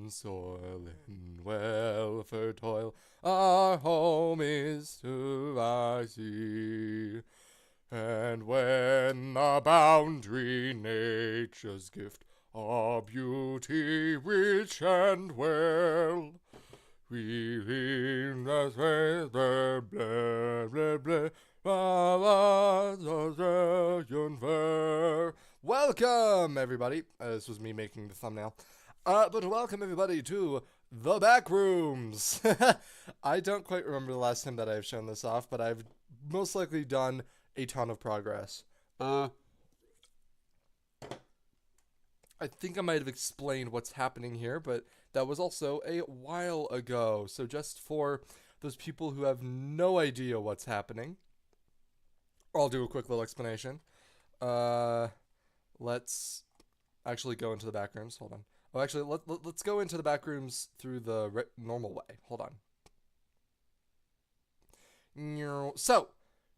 on soil in welfare toil. Our home is to our sea. And when the boundary nature's gift, our beauty rich and well, we lean us with blah blah blah blah. Welcome, everybody. This was me making the thumbnail. But welcome, everybody, to the Backrooms. I don't quite remember the last time that I've shown this off, but I've most likely done a ton of progress. I think I might have explained what's happening here, but that was also a while ago. So just for those people who have no idea what's happening, I'll do a quick little explanation. Let's actually go into the back rooms. Hold on. Oh, actually, let's go into the back rooms through the normal way. Hold on. So,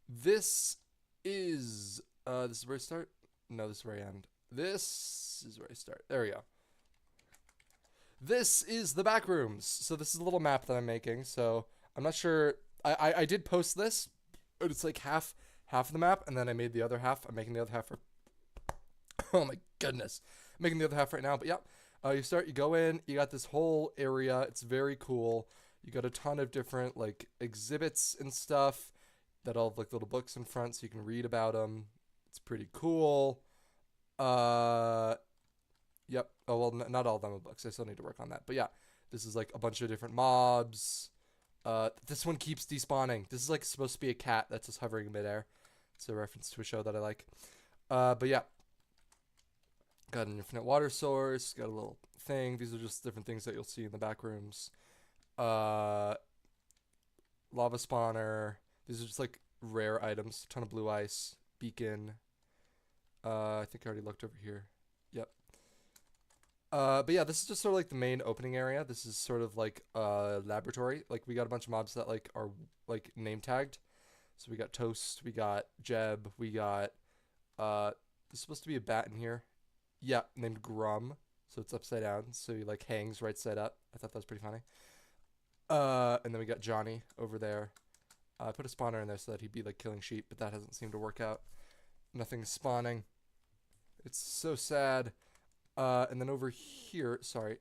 this is where I start? No, this is where I end. This is where I start. There we go. This is the back rooms. So this is a little map that I'm making. So I'm not sure. I did post this, but it's like half of the map, and then I made the other half. I'm making the other half for. Oh my goodness, I'm making the other half right now. But yeah, you go in. You got this whole area. It's very cool. You got a ton of different like exhibits and stuff that all have like little books in front, so you can read about them. It's pretty cool. Yep. Oh well, not all of them are books. I still need to work on that. But yeah, this is like a bunch of different mobs. This one keeps despawning. This is like supposed to be a cat that's just hovering in midair. It's a reference to a show that I like. But yeah, got an infinite water source. Got a little thing. These are just different things that you'll see in the back rooms. Lava spawner. These are just like rare items. A ton of blue ice. Beacon. I think I already looked over here. Yep. But yeah, this is just sort of like the main opening area. This is sort of like a laboratory. Like we got a bunch of mobs that like are like name tagged. So we got Toast, we got Jeb, we got there's supposed to be a bat in here. Yeah, named Grum. So it's upside down. So he like hangs right side up. I thought that was pretty funny. And then we got Johnny over there. I put a spawner in there so that he'd be like killing sheep, but that hasn't seemed to work out. Nothing's spawning. It's so sad. And then over here, sorry.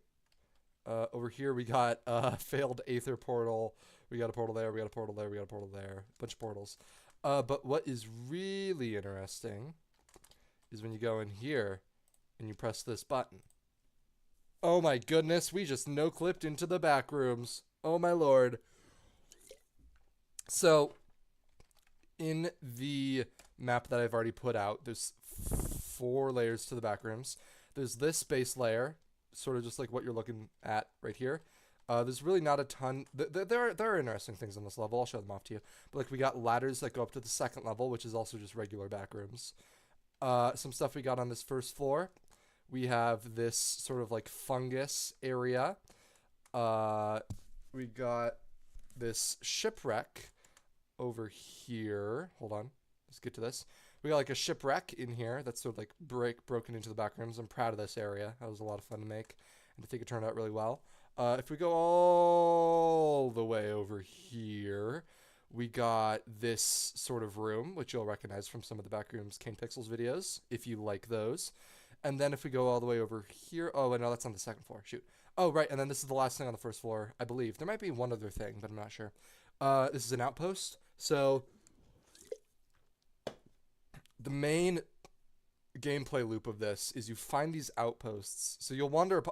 Over here we got failed Aether portal. We got a portal there, we got a portal there, we got a portal there. Bunch of portals. But what is really interesting is when you go in here and you press this button. Oh my goodness, we just no-clipped into the back rooms. Oh my lord. So, in the map that I've already put out, there's 4 layers to the back rooms. There's this base layer, sort of just like what you're looking at right here. There's really not a ton. There are interesting things on this level. I'll show them off to you. But like we got ladders that go up to the 2nd level, which is also just regular back rooms. Some stuff we got on this 1st floor. We have this sort of like fungus area. We got this shipwreck over here. Hold on. Let's get to this. We got like a shipwreck in here that's sort of like broken into the back rooms. I'm proud of this area. That was a lot of fun to make, and I think it turned out really well. If we go all the way over here, we got this sort of room, which you'll recognize from some of the Backrooms King Pixels videos, if you like those. And then if we go all the way over here, oh, no, that's on the 2nd floor. Shoot. Oh, right, and then this is the last thing on the 1st floor, I believe. There might be one other thing, but I'm not sure. This is an outpost. So the main gameplay loop of this is you find these outposts. So you'll wander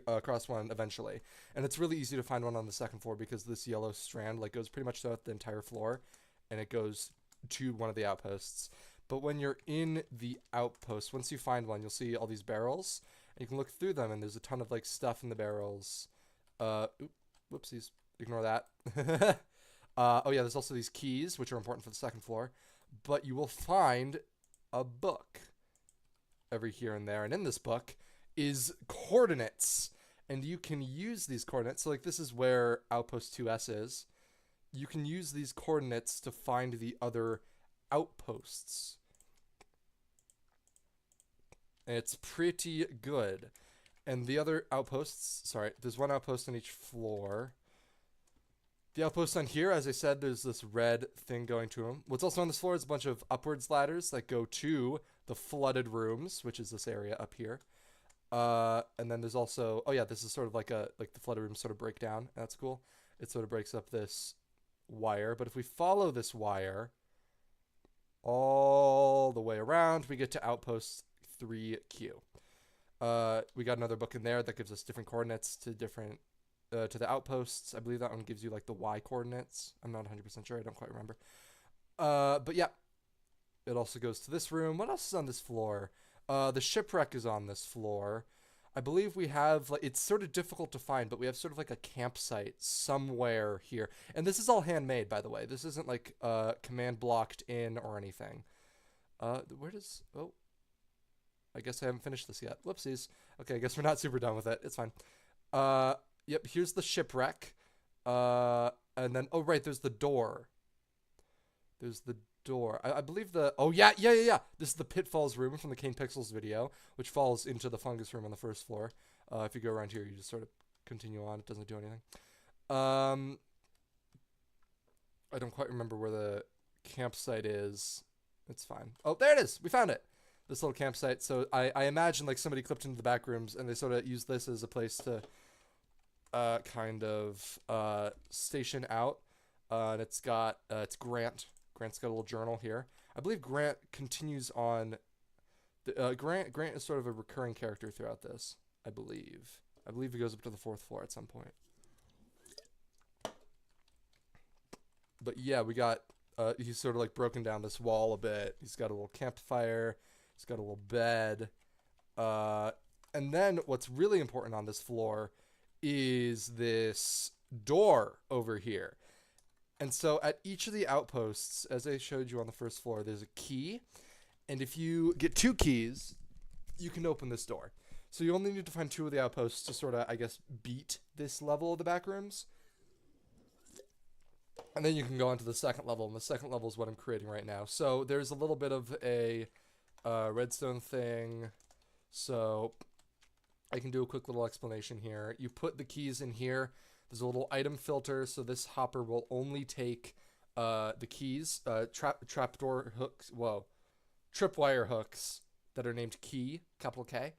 across one eventually, and it's really easy to find one on the 2nd floor because this yellow strand like goes pretty much throughout the entire floor, and it goes to one of the outposts. But when you're in the outpost, once you find one, you'll see all these barrels, and you can look through them, and there's a ton of like stuff in the barrels. Whoopsies, ignore that. Oh yeah, there's also these keys, which are important for the 2nd floor. But you will find a book every here and there. And in this book is coordinates. And you can use these coordinates. So like this is where Outpost 2S is. You can use these coordinates to find the other outposts. And it's pretty good. And the other outposts, sorry, there's one outpost on each floor. The outpost on here, as I said, there's this red thing going to them. What's also on this floor is a bunch of upwards ladders that go to the flooded rooms, which is this area up here. And then there's also, oh yeah, this is sort of like the flooded rooms sort of break down. That's cool. It sort of breaks up this wire. But if we follow this wire all the way around, we get to outpost 3Q. We got another book in there that gives us different coordinates to different to the outposts. I believe that one gives you like the Y coordinates. I'm not 100% sure. I don't quite remember. But yeah, it also goes to this room. What else is on this floor? The shipwreck is on this floor. I believe we have, like, it's sort of difficult to find, but we have sort of like a campsite somewhere here. And this is all handmade, by the way. This isn't like command blocked in or anything. Where does, oh, I guess I haven't finished this yet. Whoopsies. Okay, I guess we're not super done with it. It's fine. Yep, here's the shipwreck. And then, oh, right, there's the door. There's the door. I believe oh, yeah. This is the Pitfalls room from the Kane Pixels video, which falls into the fungus room on the first floor. If you go around here, you just sort of continue on. It doesn't do anything. I don't quite remember where the campsite is. It's fine. Oh, there it is. We found it. This little campsite. So I imagine like somebody clipped into the back rooms and they sort of used this as a place to kind of station out. And it's got it's Grant. Grant's got a little journal here. I believe Grant continues on. Grant is sort of a recurring character throughout this. I believe he goes up to the 4th floor at some point. But yeah, we got. He's sort of like broken down this wall a bit. He's got a little campfire. He's got a little bed. And then what's really important on this floor is this door over here. And so at each of the outposts, as I showed you on the first floor, there's a key. And if you get 2 keys, you can open this door. So you only need to find 2 of the outposts to sort of, I guess, beat this level of the back rooms. And then you can go on to the second level. And the second level is what I'm creating right now. So there's a little bit of a redstone thing. So I can do a quick little explanation here. You put the keys in here. There's a little item filter, so this hopper will only take the keys, trapdoor hooks, tripwire hooks that are named key, capital K.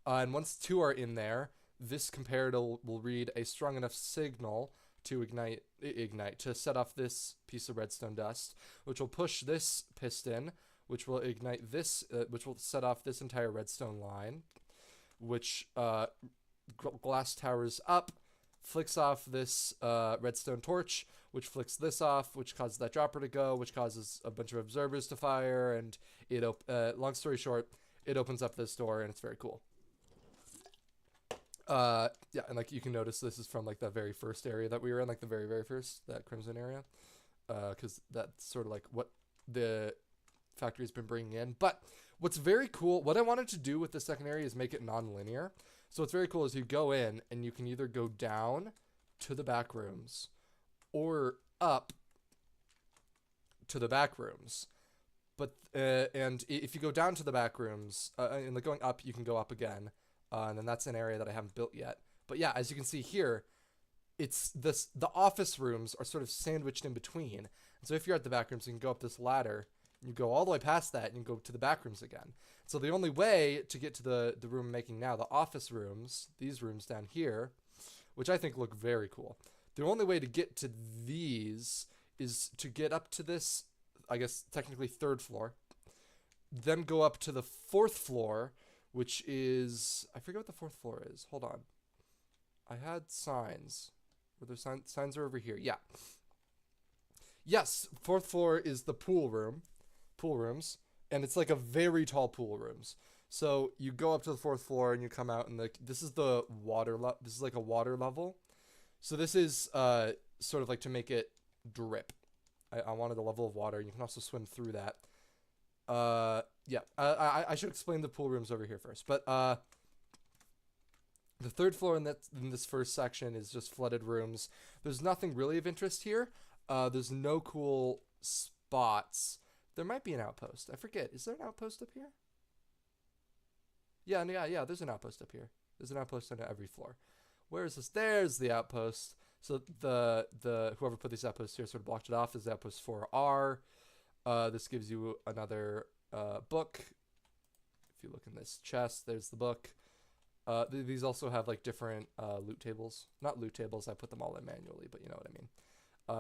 And once 2 are in there, this comparator will read a strong enough signal to ignite, to set off this piece of redstone dust, which will push this piston, which will ignite this, which will set off this entire redstone line, which glass towers up, flicks off this redstone torch, which flicks this off, which causes that dropper to go, which causes a bunch of observers to fire, and it long story short, it opens up this door, and it's very cool. Yeah, and like you can notice this is from like the very first area that we were in, like the very first, that crimson area, because that's sort of like what the factory's been bringing in. But what's very cool, what I wanted to do with the second area is make it non-linear. So what's very cool is you go in and you can either go down to the back rooms or up to the back rooms. But and if you go down to the back rooms, and like going up, you can go up again. And then that's an area that I haven't built yet. But yeah, as you can see here, it's this, the office rooms are sort of sandwiched in between. And so if you're at the back rooms, you can go up this ladder, and you go all the way past that, and you go to the back rooms again. So the only way to get to the room I'm making now, the office rooms, these rooms down here, which I think look very cool. The only way to get to these is to get up to this, I guess technically 3rd floor, then go up to the 4th floor, which is, I forget what the 4th floor is. Hold on. I had signs. Were there signs are over here? Yeah. Yes, 4th floor is the pool rooms, and it's like a very tall pool rooms. So you go up to the 4th floor and you come out, and like this is the water this is like a water level. So this is sort of like to make it drip. I wanted a level of water. You can also swim through that. Yeah, I should explain the pool rooms over here first. But the 3rd floor in this first section is just flooded rooms. There's nothing really of interest here. There's no cool spots. There might be an outpost. I forget. Is there an outpost up here? Yeah, there's an outpost up here. There's an outpost on every floor. Where is this? There's the outpost. So the whoever put these outposts here sort of blocked it off as outpost 4R. This gives you another book. If you look in this chest, there's the book. These also have like different loot tables. Not loot tables, I put them all in manually, but you know what I mean.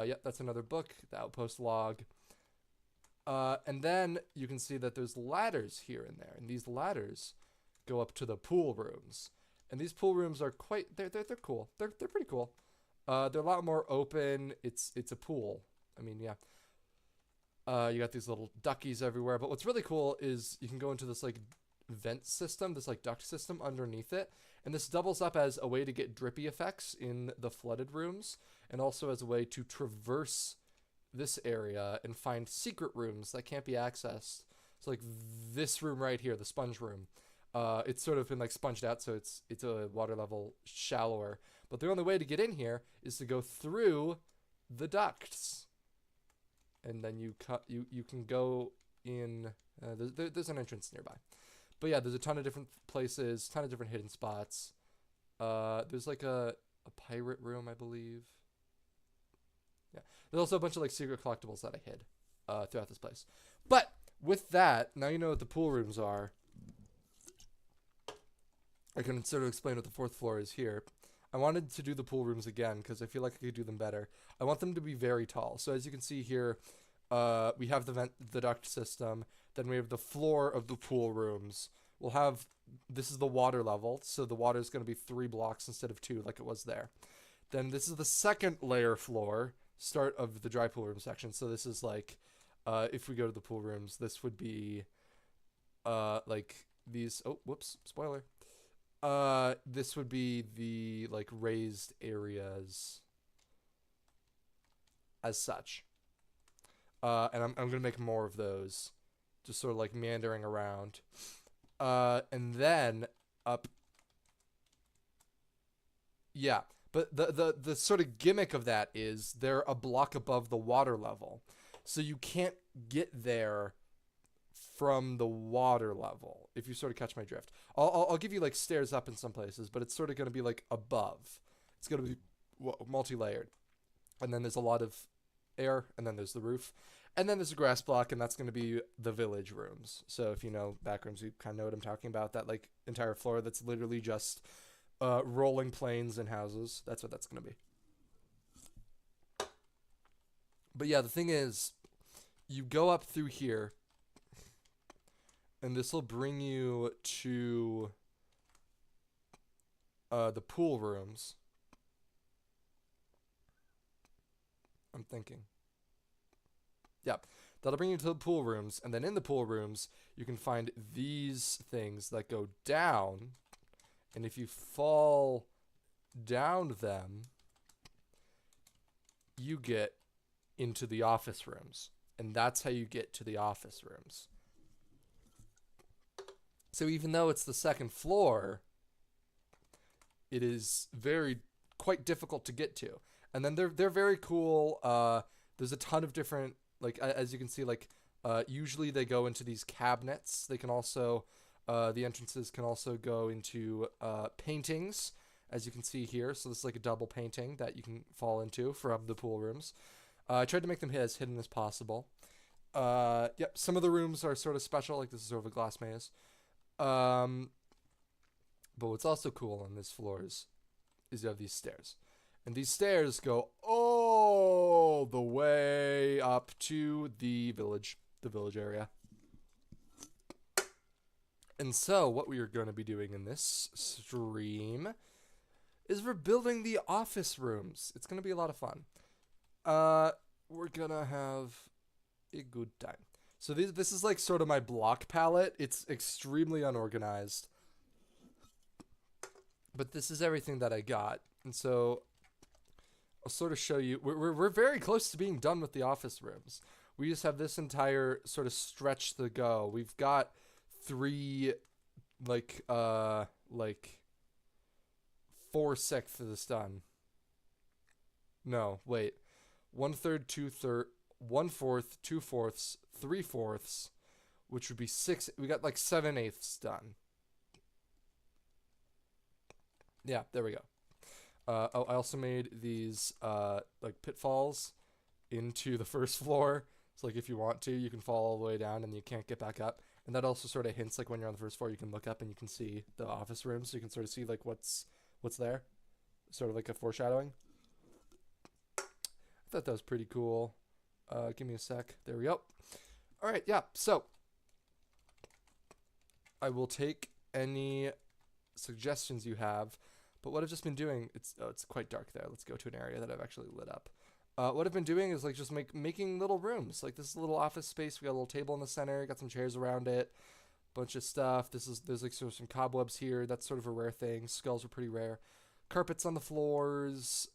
Yep, that's another book, the outpost log. And then you can see that there's ladders here and there, and these ladders go up to the pool rooms. And these pool rooms are quite they're cool. They're pretty cool. They're a lot more open. It's a pool. I mean, yeah. You got these little duckies everywhere, but what's really cool is you can go into this like vent system, this like duct system underneath it, and this doubles up as a way to get drippy effects in the flooded rooms, and also as a way to traverse this area and find secret rooms that can't be accessed. So like this room right here, the sponge room, it's sort of been like sponged out, so it's a water level shallower, but the only way to get in here is to go through the ducts, and then you can go in. There's an entrance nearby. But yeah, there's a ton of different places, ton of different hidden spots. There's like a pirate room, I believe. Yeah. There's also a bunch of like secret collectibles that I hid throughout this place. But with that, now you know what the pool rooms are. I can sort of explain what the fourth floor is here. I wanted to do the pool rooms again because I feel like I could do them better. I want them to be very tall. So as you can see here, we have the duct system. Then we have the floor of the pool rooms. We'll have, this is the water level, so the water is going to be 3 blocks instead of 2 like it was there. Then this is the second layer floor, start of the dry pool room section. So this is like, if we go to the pool rooms, this would be like these, oh, whoops, spoiler. This would be the like raised areas as such. And I'm going to make more of those. Just sort of like meandering around. And then up. Yeah. But the sort of gimmick of that is they're a block above the water level. So you can't get there from the water level, if you sort of catch my drift. I'll give you like stairs up in some places, but it's sort of going to be like above. It's going to be multi-layered. And then there's a lot of air, and then there's the roof. And then there's a grass block, and that's going to be the village rooms. So if you know Backrooms, you kind of know what I'm talking about. That like entire floor that's literally just rolling plains and houses. That's what that's going to be. But yeah, the thing is, you go up through here, and this will bring you to the pool rooms. I'm thinking. Yeah, that'll bring you to the pool rooms, and then in the pool rooms, you can find these things that go down, and if you fall down them, you get into the office rooms, and that's how you get to the office rooms. So even though it's the second floor, it is quite difficult to get to. And then they're very cool. There's a ton of different, like, as you can see, like, usually they go into these cabinets. They can also, the entrances can also go into paintings, as you can see here. So this is like a double painting that you can fall into from the pool rooms. I tried to make them as hidden as possible. Yep, some of the rooms are sort of special, like this is sort of a glass maze. But what's also cool on this floor is you have these stairs. And these stairs go all the way up to the village area. And so what we are going to be doing in this stream is we're building the office rooms. It's going to be a lot of fun. We're going to have a good time. So this is like sort of my block palette. It's extremely unorganized. But this is everything that I got. And so I'll sort of show you. We're very close to being done with the office rooms. We just have this entire sort of stretch to go. We've got 3, like 4/6 of this done. No, wait. 1/3, 2/3, 1/4, 2/4, 3/4, which would be 6. We got like 7/8 done. Yeah, there we go. Oh, I also made these like pitfalls into the first floor. So like if you want to, you can fall all the way down and you can't get back up. And that also sort of hints like when you're on the first floor, you can look up and you can see the office room, so you can sort of see like what's there, sort of like a foreshadowing. I thought that was pretty cool. Give me a sec. There we go. All right, yeah. So I will take any suggestions you have. But what I've just been doing, it's quite dark there. Let's go to an area that I've actually lit up. What I've been doing is like just making little rooms. Like this is a little office space. We got a little table in the center. Got some chairs around it. Bunch of stuff. There's like sort of some cobwebs here. That's sort of a rare thing. Skulls are pretty rare. Carpets on the floors.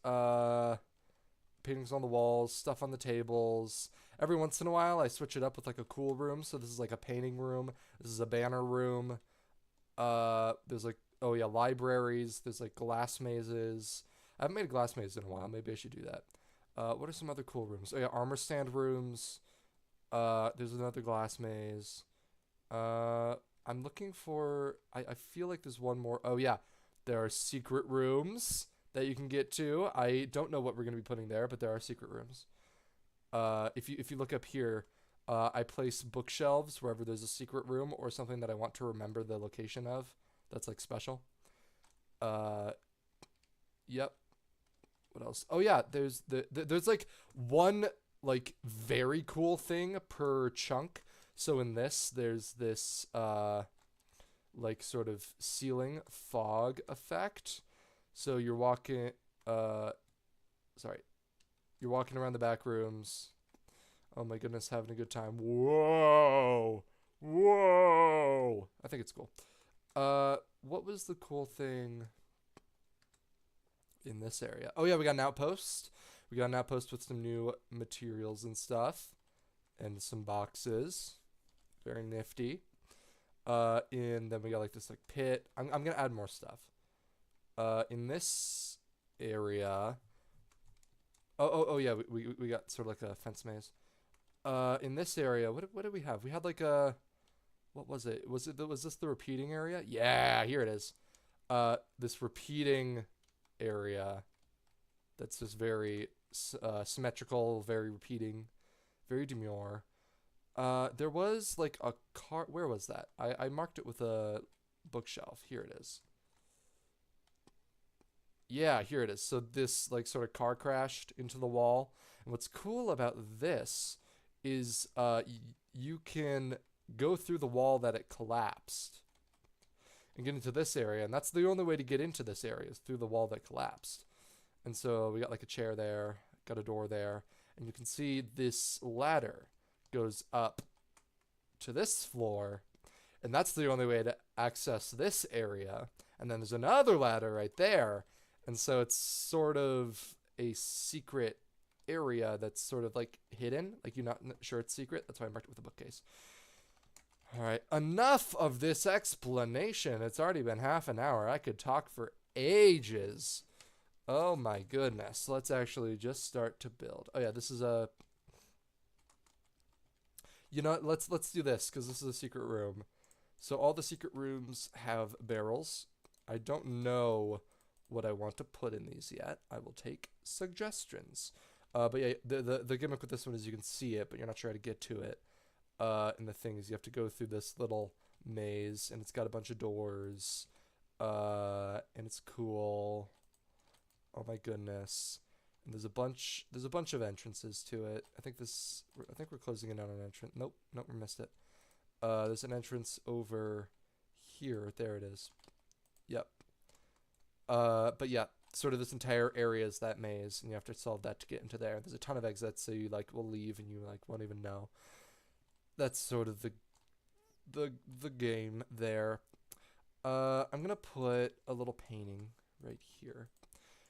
Paintings on the walls. Stuff on the tables. Every once in a while, I switch it up with like a cool room. So this is like a painting room. This is a banner room. There's like, oh yeah, libraries. There's like glass mazes. I haven't made a glass maze in a while. Maybe I should do that. What are some other cool rooms? Oh yeah, armor stand rooms. There's another glass maze. I'm looking for. I feel like there's one more. Oh yeah, there are secret rooms that you can get to. I don't know what we're gonna be putting there, but there are secret rooms. If you look up here, I place bookshelves wherever there's a secret room or something that I want to remember the location of. That's like special. Yep. What else? Oh yeah, there's like one like very cool thing per chunk. So in this, there's this like sort of ceiling fog effect. So you're walking sorry. You're walking around the back rooms. Oh my goodness, having a good time. Whoa. Whoa. I think it's cool. What was the cool thing in this area? Oh yeah, we got an outpost. We got an outpost with some new materials and stuff, and some boxes. Very nifty. And then we got like this like pit. I'm gonna add more stuff. In this area. Oh yeah, we got sort of like a fence maze. In this area, what did we have? We had like a. What was it? Was this the repeating area? Yeah, here it is. This repeating area that's just very symmetrical, very repeating, very demure. There was like a car. Where was that? I marked it with a bookshelf. Here it is. Yeah, here it is. So this like sort of car crashed into the wall. And what's cool about this is you can go through the wall that it collapsed and get into this area, and that's the only way to get into this area is through the wall that collapsed. And so we got like a chair there, got a door there, and you can see this ladder goes up to this floor, and that's the only way to access this area. And then there's another ladder right there, and so it's sort of a secret area that's sort of like hidden, like you're not sure it's secret. That's why I marked it with a bookcase. All right, enough of this explanation. It's already been half an hour. I could talk for ages. Oh my goodness. Let's actually just start to build. Oh yeah, this is a. You know what? Let's do this because this is a secret room. So all the secret rooms have barrels. I don't know what I want to put in these yet. I will take suggestions. But yeah, the gimmick with this one is you can see it, but you're not sure how to get to it. And the thing is, you have to go through this little maze, and it's got a bunch of doors, and it's cool. Oh my goodness! And there's a bunch of entrances to it. I think we're closing in on an entrance. Nope, we missed it. There's an entrance over here. There it is. Yep. But yeah, sort of this entire area is that maze, and you have to solve that to get into there. There's a ton of exits, so you like will leave, and you like won't even know. That's sort of the game there. I'm gonna put a little painting right here,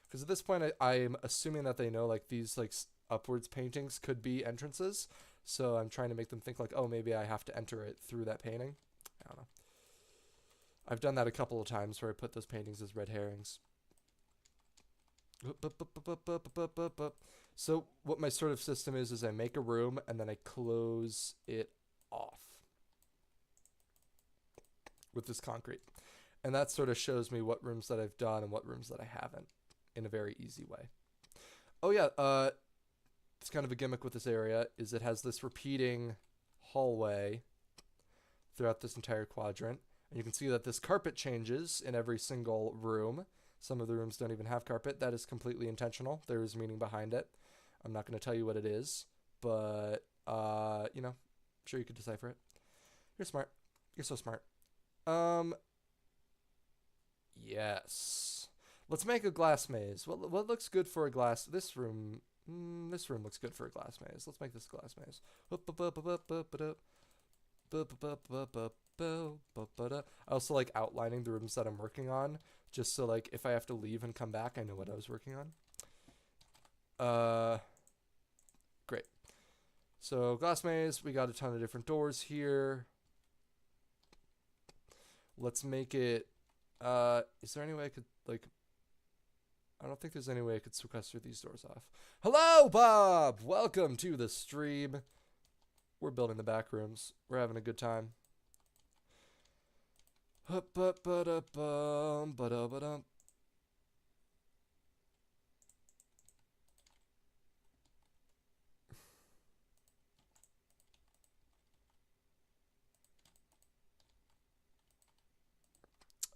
because at this point I'm assuming that they know like these like upwards paintings could be entrances. So I'm trying to make them think like, oh, maybe I have to enter it through that painting. I don't know. I've done that a couple of times where I put those paintings as red herrings. So what my sort of system is I make a room and then I close it off with this concrete. And that sort of shows me what rooms that I've done and what rooms that I haven't in a very easy way. Oh yeah, it's kind of a gimmick with this area is it has this repeating hallway throughout this entire quadrant. And you can see that this carpet changes in every single room. Some of the rooms don't even have carpet. That is completely intentional. There is meaning behind it. I'm not going to tell you what it is, but, you know, I'm sure you could decipher it. You're smart. You're so smart. Yes. Let's make a glass maze. What looks good for a glass? This room looks good for a glass maze. Let's make this a glass maze. I also like outlining the rooms that I'm working on, just so like if I have to leave and come back, I know what I was working on. Great. So glass maze, we got a ton of different doors here. Let's make it, is there any way I could like, I don't think there's any way I could sequester these doors off. Hello, Bob! Welcome to the stream. We're building the back rooms. We're having a good time.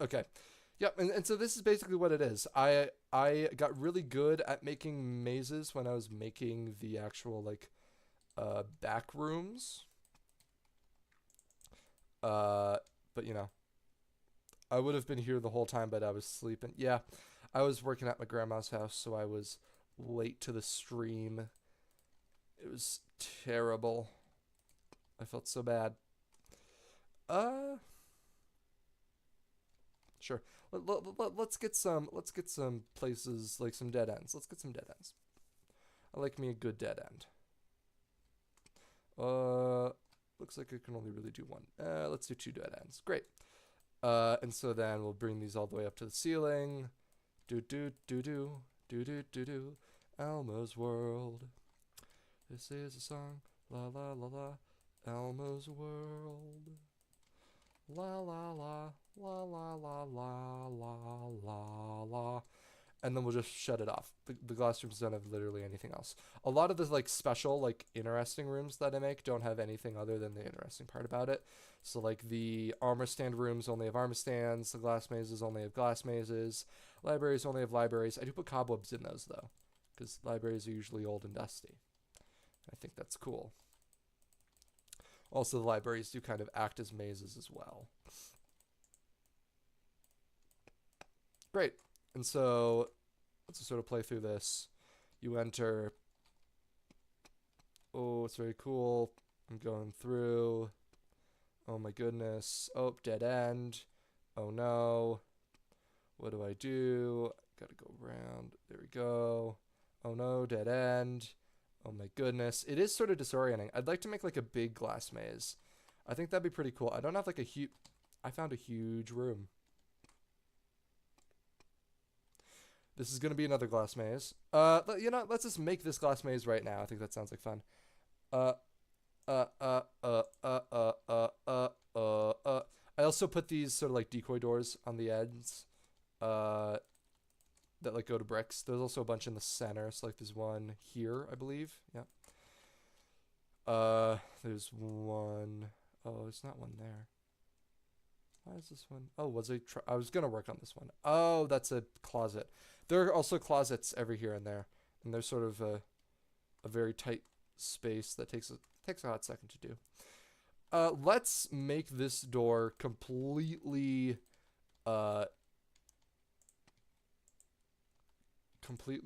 Okay. Yep, and so this is basically what it is. I got really good at making mazes when I was making the actual like back rooms. But you know, I would have been here the whole time, but I was sleeping. Yeah, I was working at my grandma's house, so I was late to the stream. It was terrible. I felt so bad. Sure. Let's get some places like some dead ends. Let's get some dead ends. I like me a good dead end. Looks like I can only really do one. Let's do 2 dead ends. Great. And so then we'll bring these all the way up to the ceiling. Do do do do do do do do. Elmo's World. This is a song. La la la la. Elmo's World. La la la la la la la la la la. And then we'll just shut it off. The glass rooms don't have literally anything else. A lot of the like special, like interesting rooms that I make don't have anything other than the interesting part about it. So like the armor stand rooms only have armor stands. The glass mazes only have glass mazes. Libraries only have libraries. I do put cobwebs in those though, because libraries are usually old and dusty. I think that's cool. Also, the libraries do kind of act as mazes as well. Great. And so let's just sort of play through this. You enter. Oh, it's very cool. I'm going through. Oh my goodness. Oh, dead end. Oh no. What do I do? Gotta go around. There we go. Oh no, dead end. Oh my goodness. It is sort of disorienting. I'd like to make like a big glass maze. I think that'd be pretty cool. I don't have like a huge... I found a huge room. This is going to be another glass maze. You know, let's just make this glass maze right now. I think that sounds like fun. I also put these sort of like decoy doors on the ends. That like go to bricks. There's also a bunch in the center. So like there's one here, I believe. Yeah. There's one. Oh, there's not one there. Why is this one? Oh, I was gonna work on this one. Oh, that's a closet. There are also closets every here and there, and there's sort of a very tight space that takes a hot second to do. Let's make this door completely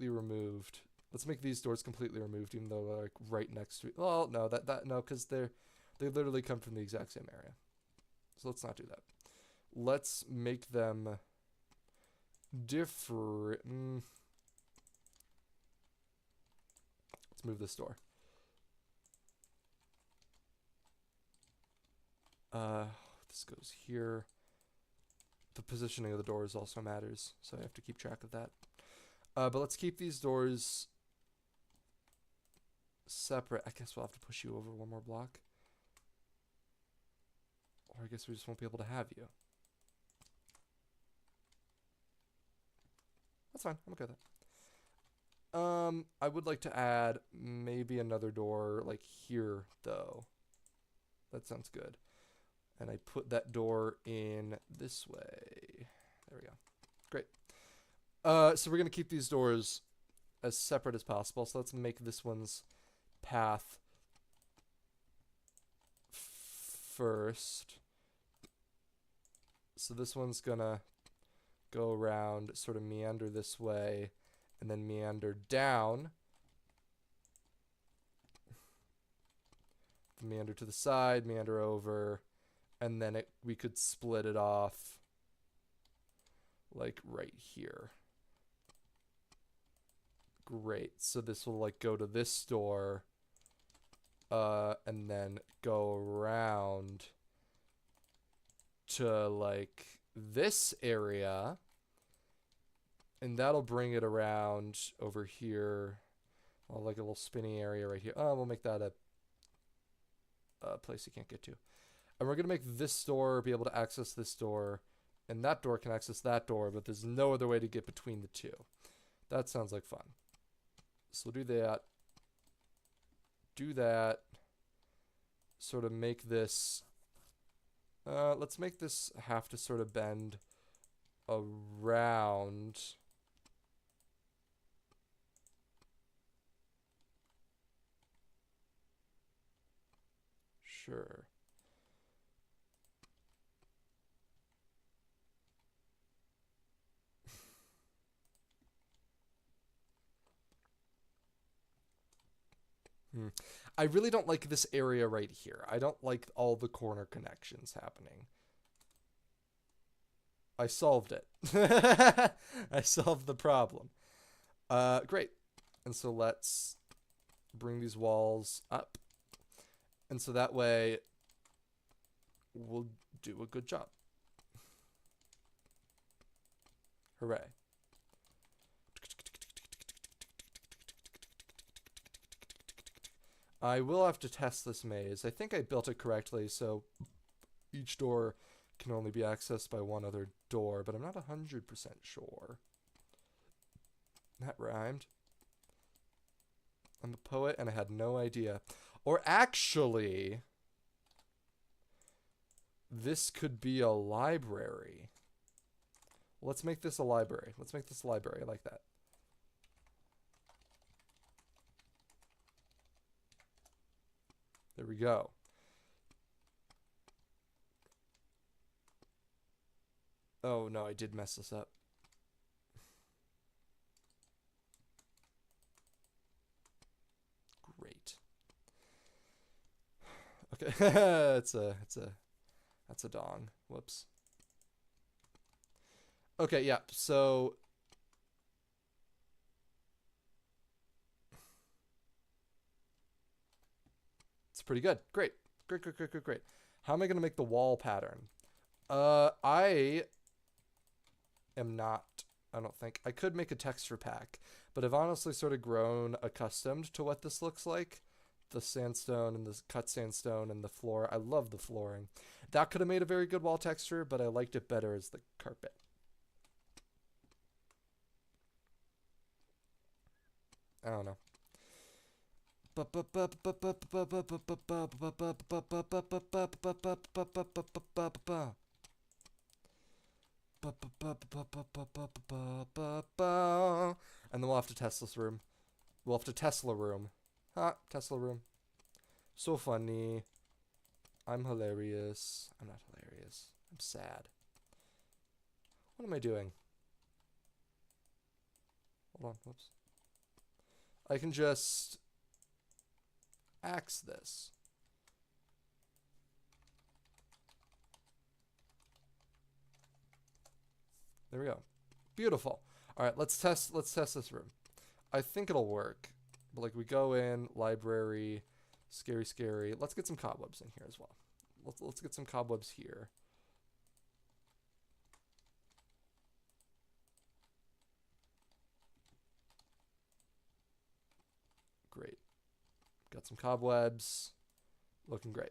removed. Let's make these doors completely removed, even though they're like right next to it. Well, no, no, because they literally come from the exact same area. So let's not do that. Let's make them different. Let's move this door. This goes here. The positioning of the doors also matters, so I have to keep track of that. But let's keep these doors separate. I guess we'll have to push you over one more block. Or I guess we just won't be able to have you. That's fine. I'm okay with that. I would like to add maybe another door like here though. That sounds good. And I put that door in this way. There we go. Great. So we're gonna keep these doors as separate as possible. So let's make this one's path first. So this one's gonna go around, sort of meander this way, and then meander down. Meander to the side, meander over, and then we could split it off like right here. Great. So this will like go to this door, and then go around to like this area, and that'll bring it around over here. Well, like a little spinny area right here. Oh, we'll make that a place you can't get to. And we're gonna make this door be able to access this door, and that door can access that door, but there's no other way to get between the two. That sounds like fun. So we'll do that. Do that. Sort of make this... let's make this have to sort of bend around. Sure. I really don't like this area right here. I don't like all the corner connections happening. I solved it. I solved the problem. Great. And so let's bring these walls up. And so that way we'll do a good job. Hooray. I will have to test this maze. I think I built it correctly, so each door can only be accessed by one other door, but I'm not 100% sure. That rhymed. I'm a poet and I had no idea. Or actually, this could be a library. Let's make this a library. Let's make this a library. I like that. There we go. Oh no, I did mess this up. Great. Okay, that's a dong. Whoops. Okay, yeah. So it's pretty good. Great. Great, great, great, great, great. How am I going to make the wall pattern? I am not, I don't think. I could make a texture pack, but I've honestly sort of grown accustomed to what this looks like. The sandstone and the cut sandstone and the floor. I love the flooring. That could have made a very good wall texture, but I liked it better as the carpet. I don't know. And then we'll have to test this room. We'll have to Tesla room. Ha, Tesla room. So funny. I'm hilarious. I'm not hilarious. I'm sad. What am I doing? Hold on, whoops. I can just axe this. There we go. Beautiful. All right, let's test this room. I think it'll work. But like we go in, library, scary, scary. Let's get some cobwebs in here as well. Let's get some cobwebs here. Great. Got some cobwebs. Looking great.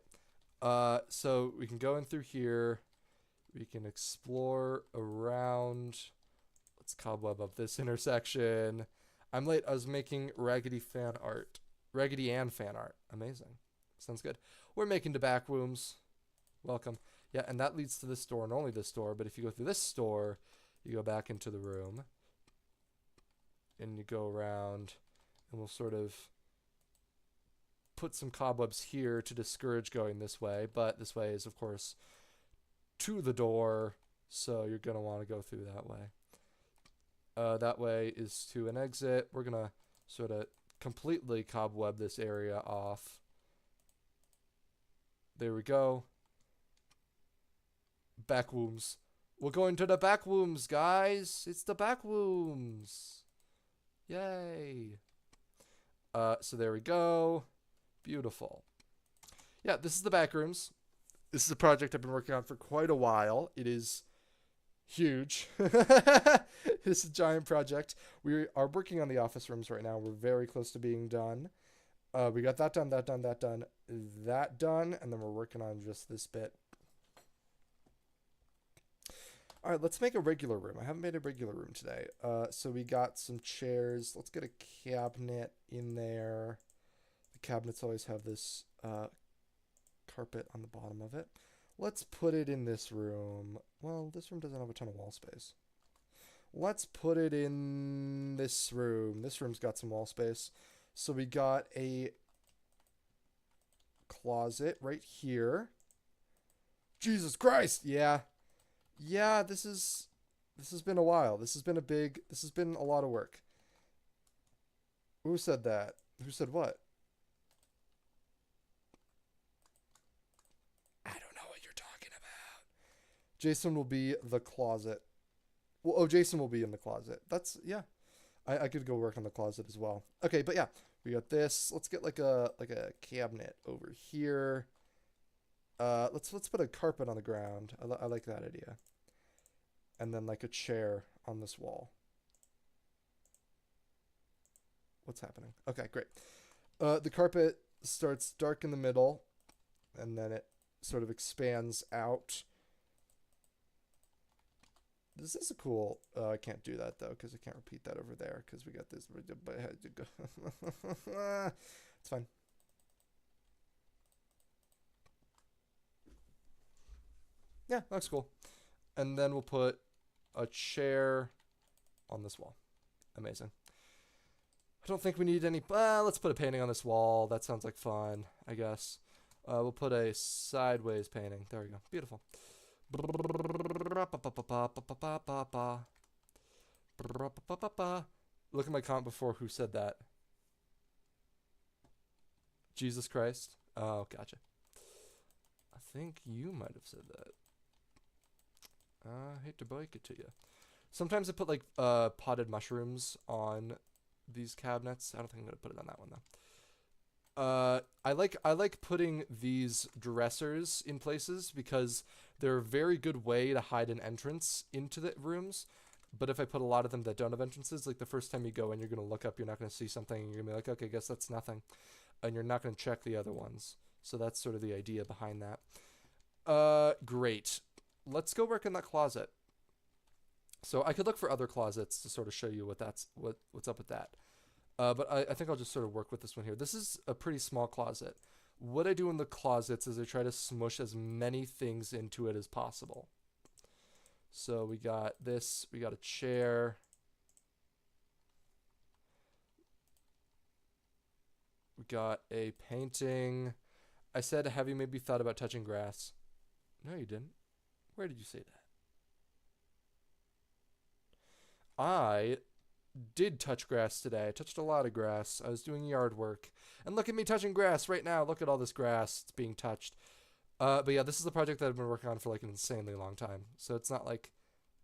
So we can go in through here. We can explore around. Let's cobweb up this intersection. I'm late. I was making Raggedy fan art. Raggedy Ann fan art. Amazing. Sounds good. We're making the back rooms. Welcome. Yeah, and that leads to this door and only this door. But if you go through this door, you go back into the room. And you go around. And we'll sort of put some cobwebs here to discourage going this way. But this way is, of course, to the door. So you're going to want to go through that way. That way is to an exit. We're going to sort of completely cobweb this area off. There we go. Back rooms. We're going to the back rooms, guys. It's the back rooms. Yay. So there we go. Beautiful. Yeah, this is the back rooms. This is a project I've been working on for quite a while. It is huge. It's a giant project. We are working on the office rooms right now. We're very close to being done. We got that done, that done, that done, that done, and then we're working on just this bit. All right, let's make a regular room. I haven't made a regular room today. So we got some chairs. Let's get a cabinet in there. The cabinets always have this carpet on the bottom of it. Let's put it in this room. Well, this room doesn't have a ton of wall space. Let's put it in this room. This room's got some wall space. So we got a closet right here. Jesus Christ! Yeah. Yeah, this has been a while. This has been a lot of work. Who said that? Who said what? I don't know what you're talking about. Jason will be the closet. Well, oh, Jason will be in the closet. That's, yeah. I could go work on the closet as well. Okay, but yeah, we got this. Let's get like a cabinet over here. Let's put a carpet on the ground. I like that idea. And then like a chair on this wall. What's happening? Okay, great. The carpet starts dark in the middle, and then it sort of expands out. This is a cool... I can't do that, though, because I can't repeat that over there, because we got this... It's fine. Yeah, looks cool. And then we'll put a chair on this wall. Amazing. I don't think we need any... let's put a painting on this wall. That sounds like fun, I guess. We'll put a sideways painting. There we go. Beautiful. Look at my comment before. Who said that? Jesus Christ. Oh, gotcha. I think you might have said that. I hate to break it to you. Sometimes I put like potted mushrooms on these cabinets. I don't think I'm gonna put it on that one though. I like putting these dressers in places because they're a very good way to hide an entrance into the rooms. But if I put a lot of them that don't have entrances, like the first time you go in, you're gonna look up, you're not gonna see something, and you're gonna be like, okay, I guess that's nothing, and you're not gonna check the other ones. So that's sort of the idea behind that. Great. Let's go work in that closet. So I could look for other closets to sort of show you what's up with that. But I think I'll just sort of work with this one here. This is a pretty small closet. What I do in the closets is I try to smush as many things into it as possible. So we got this, we got a chair. We got a painting. I said, have you maybe thought about touching grass? No, you didn't. Where did you say that? I did touch grass today. I touched a lot of grass. I was doing yard work. And look at me touching grass right now. Look at all this grass. It's being touched. But yeah, this is a project that I've been working on for like an insanely long time. So it's not like,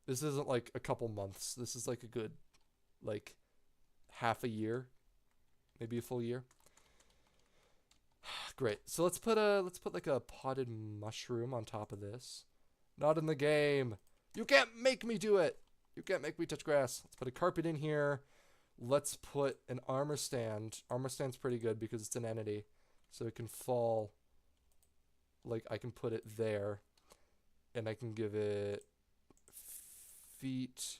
this isn't like a couple months. This is like a good, like, half a year. Maybe a full year. Great. So let's put like a potted mushroom on top of this. Not in the game. You can't make me do it. You can't make me touch grass. Let's put a carpet in here. Let's put an armor stand. Armor stand's pretty good because it's an entity. So it can fall. Like, I can put it there. And I can give it feet.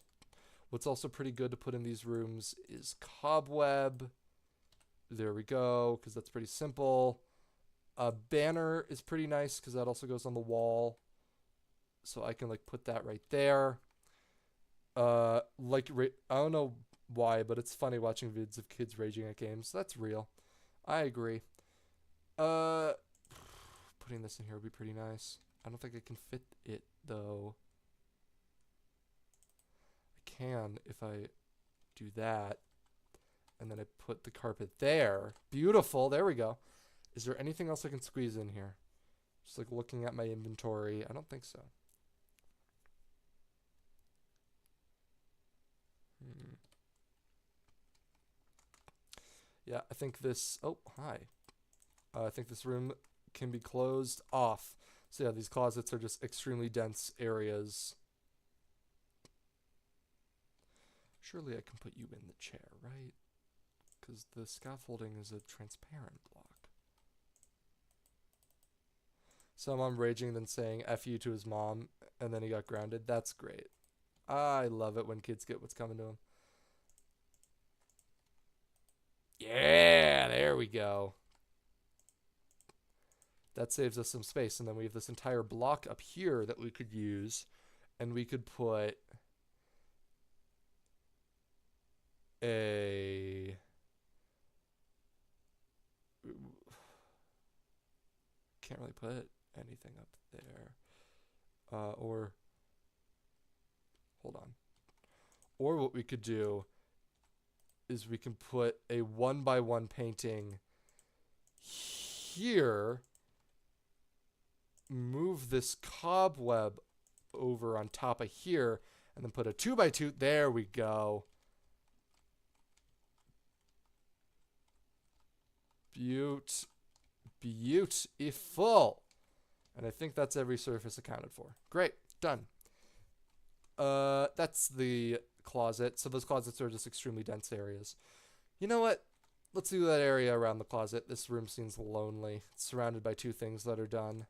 What's also pretty good to put in these rooms is cobweb. There we go, because that's pretty simple. A banner is pretty nice because that also goes on the wall. So I can like put that right there. I don't know why, but it's funny watching vids of kids raging at games. That's real. I agree. Putting this in here would be pretty nice. I don't think I can fit it though. I can if I do that. And then I put the carpet there. Beautiful. There we go. Is there anything else I can squeeze in here? Just like looking at my inventory. I don't think so. Yeah, I think this... Oh, hi. I think this room can be closed off. So yeah, these closets are just extremely dense areas. Surely I can put you in the chair, right? Because the scaffolding is a transparent block. So mom raging, then saying F you to his mom, and then he got grounded. That's great. I love it when kids get what's coming to them. Yeah, there we go. That saves us some space. And then we have this entire block up here that we could use. And we could put a... Can't really put anything up there. Or... Hold on. Or what we could do is we can put a 1x1 painting here, move this cobweb over on top of here, and then put a 2x2. There we go. Beautiful. And I think that's every surface accounted for. Great. Done. That's the closet. So those closets are just extremely dense areas. You know what? Let's do that area around the closet. This room seems lonely. It's surrounded by two things that are done.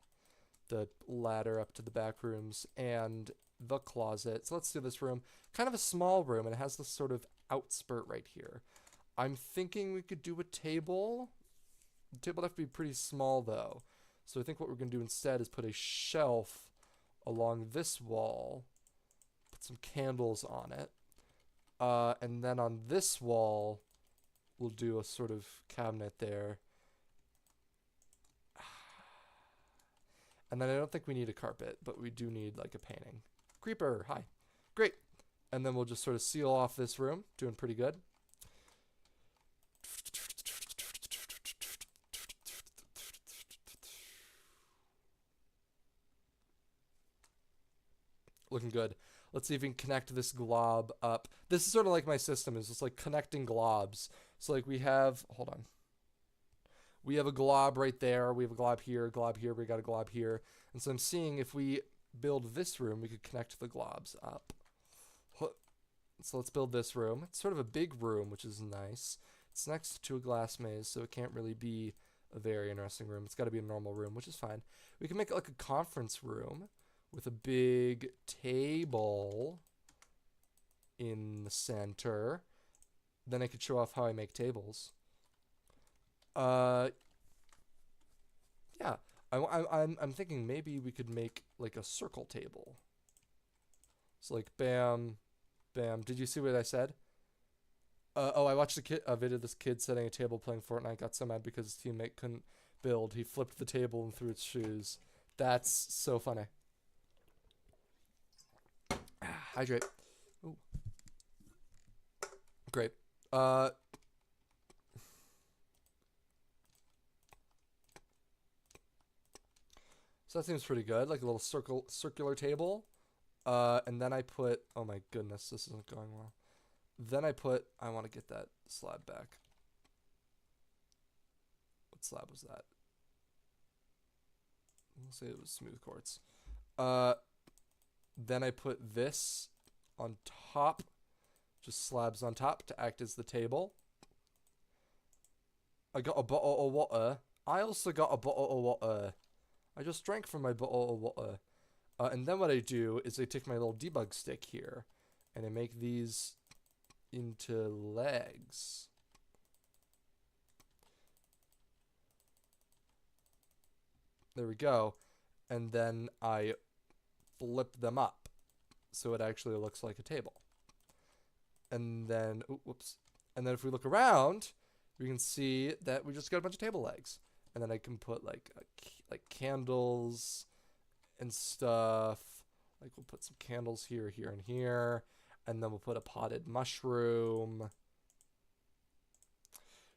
The ladder up to the back rooms and the closet. So let's do this room. Kind of a small room, and it has this sort of outspurt right here. I'm thinking we could do a table. The table would have to be pretty small, though. So I think what we're going to do instead is put a shelf along this wall. Put some candles on it. And then on this wall, we'll do a sort of cabinet there. And then I don't think we need a carpet, but we do need like a painting. Creeper, hi. Great. And then we'll just sort of seal off this room. Doing pretty good. Looking good. Let's see if we can connect this glob up. This is sort of like my system. Is just like connecting globs. So like we have, hold on. We have a glob right there. We have a glob here, we got a glob here. And so I'm seeing if we build this room, we could connect the globs up. So let's build this room. It's sort of a big room, which is nice. It's next to a glass maze, so it can't really be a very interesting room. It's got to be a normal room, which is fine. We can make it like a conference room with a big table in the center. Then I could show off how I make tables. Yeah, I'm thinking maybe we could make like a circle table. So like bam, bam. Did you see what I said? Oh, I watched a video of this kid setting a table playing Fortnite. Got so mad because his teammate couldn't build. He flipped the table and threw its shoes. That's so funny. Hydrate. Ooh. Great. So that seems pretty good. Like a little circular table. And then I put, oh my goodness, this isn't going well. Then I want to get that slab back. What slab was that? We'll say it was smooth quartz. Then I put this on top, just slabs on top to act as the table. I got a bottle of water. I also got a bottle of water. I just drank from my bottle of water. And then what I do is I take my little debug stick here and I make these into legs. There we go. And then I flip them up so it actually looks like a table. And then, whoops. And then if we look around, we can see that we just got a bunch of table legs. And then I can put like candles and stuff. Like we'll put some candles here, here, and here. And then we'll put a potted mushroom.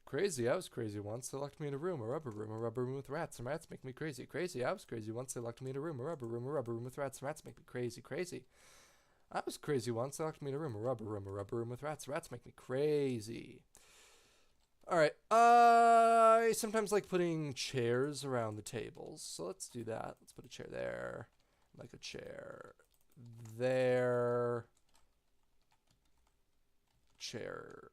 Crazy, I was crazy once. They locked me in a rubber room with rats, and rats make me crazy. Crazy, I was crazy once. They locked me in a rubber room with rats, and rats make me crazy. Crazy. I was crazy once. They locked me in a rubber room with rats. Rats make me crazy. Alright, I sometimes like putting chairs around the tables, so let's do that. Let's put a chair there, like a chair there, chair,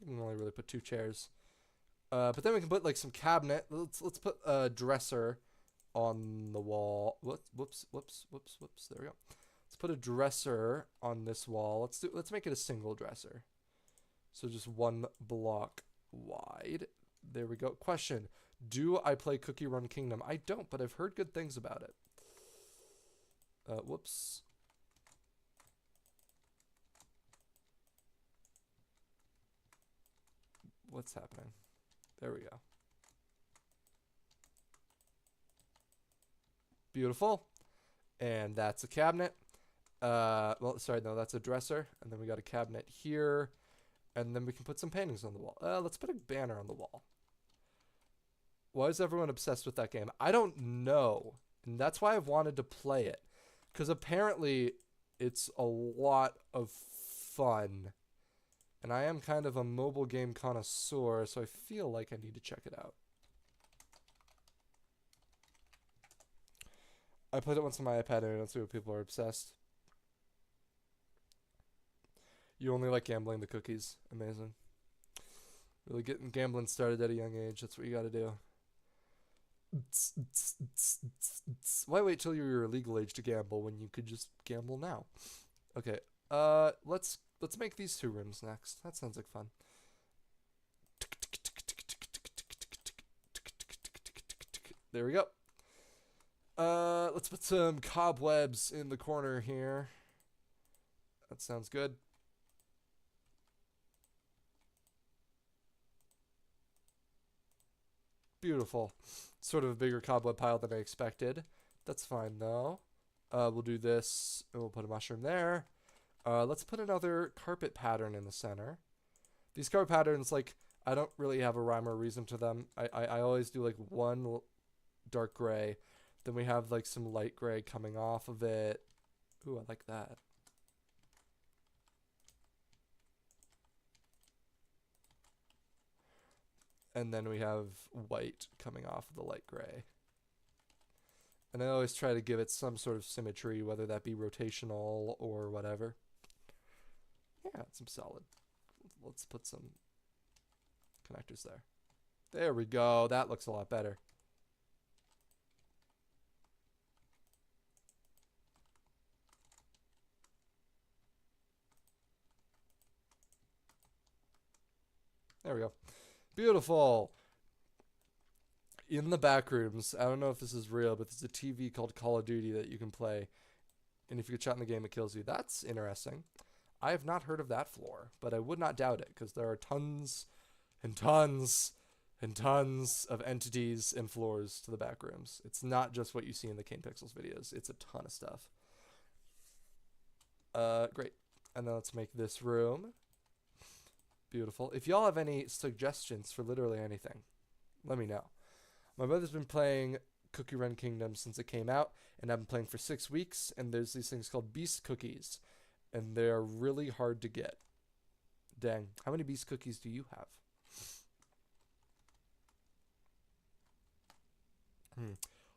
we can only really put 2 chairs. But then we can put like some cabinet. Let's put a dresser on the wall. Whoops. There we go. Let's put a dresser on this wall. Let's make it a single dresser. So just 1 block wide. There we go. Question: do I play Cookie Run Kingdom? I don't, but I've heard good things about it. Whoops. What's happening? There we go. Beautiful. And that's a cabinet. Well, sorry, no, that's a dresser. And then we got a cabinet here. And then we can put some paintings on the wall. Let's put a banner on the wall. Why is everyone obsessed with that game? I don't know. And that's why I've wanted to play it. Because apparently it's a lot of fun. And I am kind of a mobile game connoisseur, so I feel like I need to check it out. I played it once on my iPad and I don't see what people are obsessed. You only like gambling the cookies. Amazing. Really getting gambling started at a young age. That's what you gotta do. Why wait till you're legal age to gamble when you could just gamble now? Okay. Let's make these 2 rooms next. That sounds like fun. There we go. Let's put some cobwebs in the corner here. That sounds good. Beautiful. Sort of a bigger cobweb pile than I expected. That's fine though. We'll do this and we'll put a mushroom there. Let's put another carpet pattern in the center. These carpet patterns, like, I don't really have a rhyme or reason to them. I always do like 1 dark gray. Then we have like some light gray coming off of it. Ooh, I like that. And then we have white coming off of the light gray. And I always try to give it some sort of symmetry, whether that be rotational or whatever. Yeah, some solid. Let's put some connectors there. There we go. That looks a lot better. There we go. Beautiful. In the Backrooms, I don't know if this is real, but there's a TV called Call of Duty that you can play. And if you get shot in the game, it kills you. That's interesting. I have not heard of that floor, but I would not doubt it, because there are tons and tons and tons of entities and floors to the Backrooms. It's not just what you see in the Kane Pixels videos. It's a ton of stuff. Great. And then let's make this room. Beautiful. If y'all have any suggestions for literally anything, let me know. My brother's been playing Cookie Run Kingdom since it came out, and I've been playing for 6 weeks, and there's these things called beast cookies, and they're really hard to get. Dang. How many beast cookies do you have?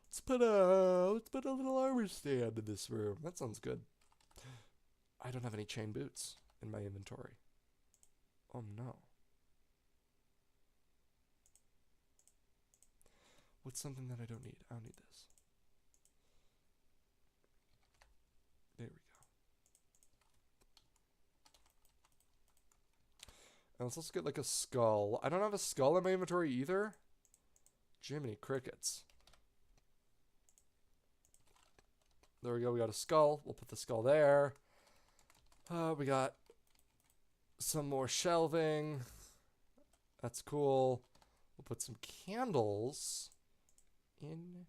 Let's put a little armor stand in this room. That sounds good. I don't have any chain boots in my inventory. Oh no. What's something that I don't need? I don't need this. There we go. let's also get like a skull. I don't have a skull in my inventory either. Jiminy crickets. There we go. We got a skull. We'll put the skull there. We got some more shelving. That's cool. We'll put some candles in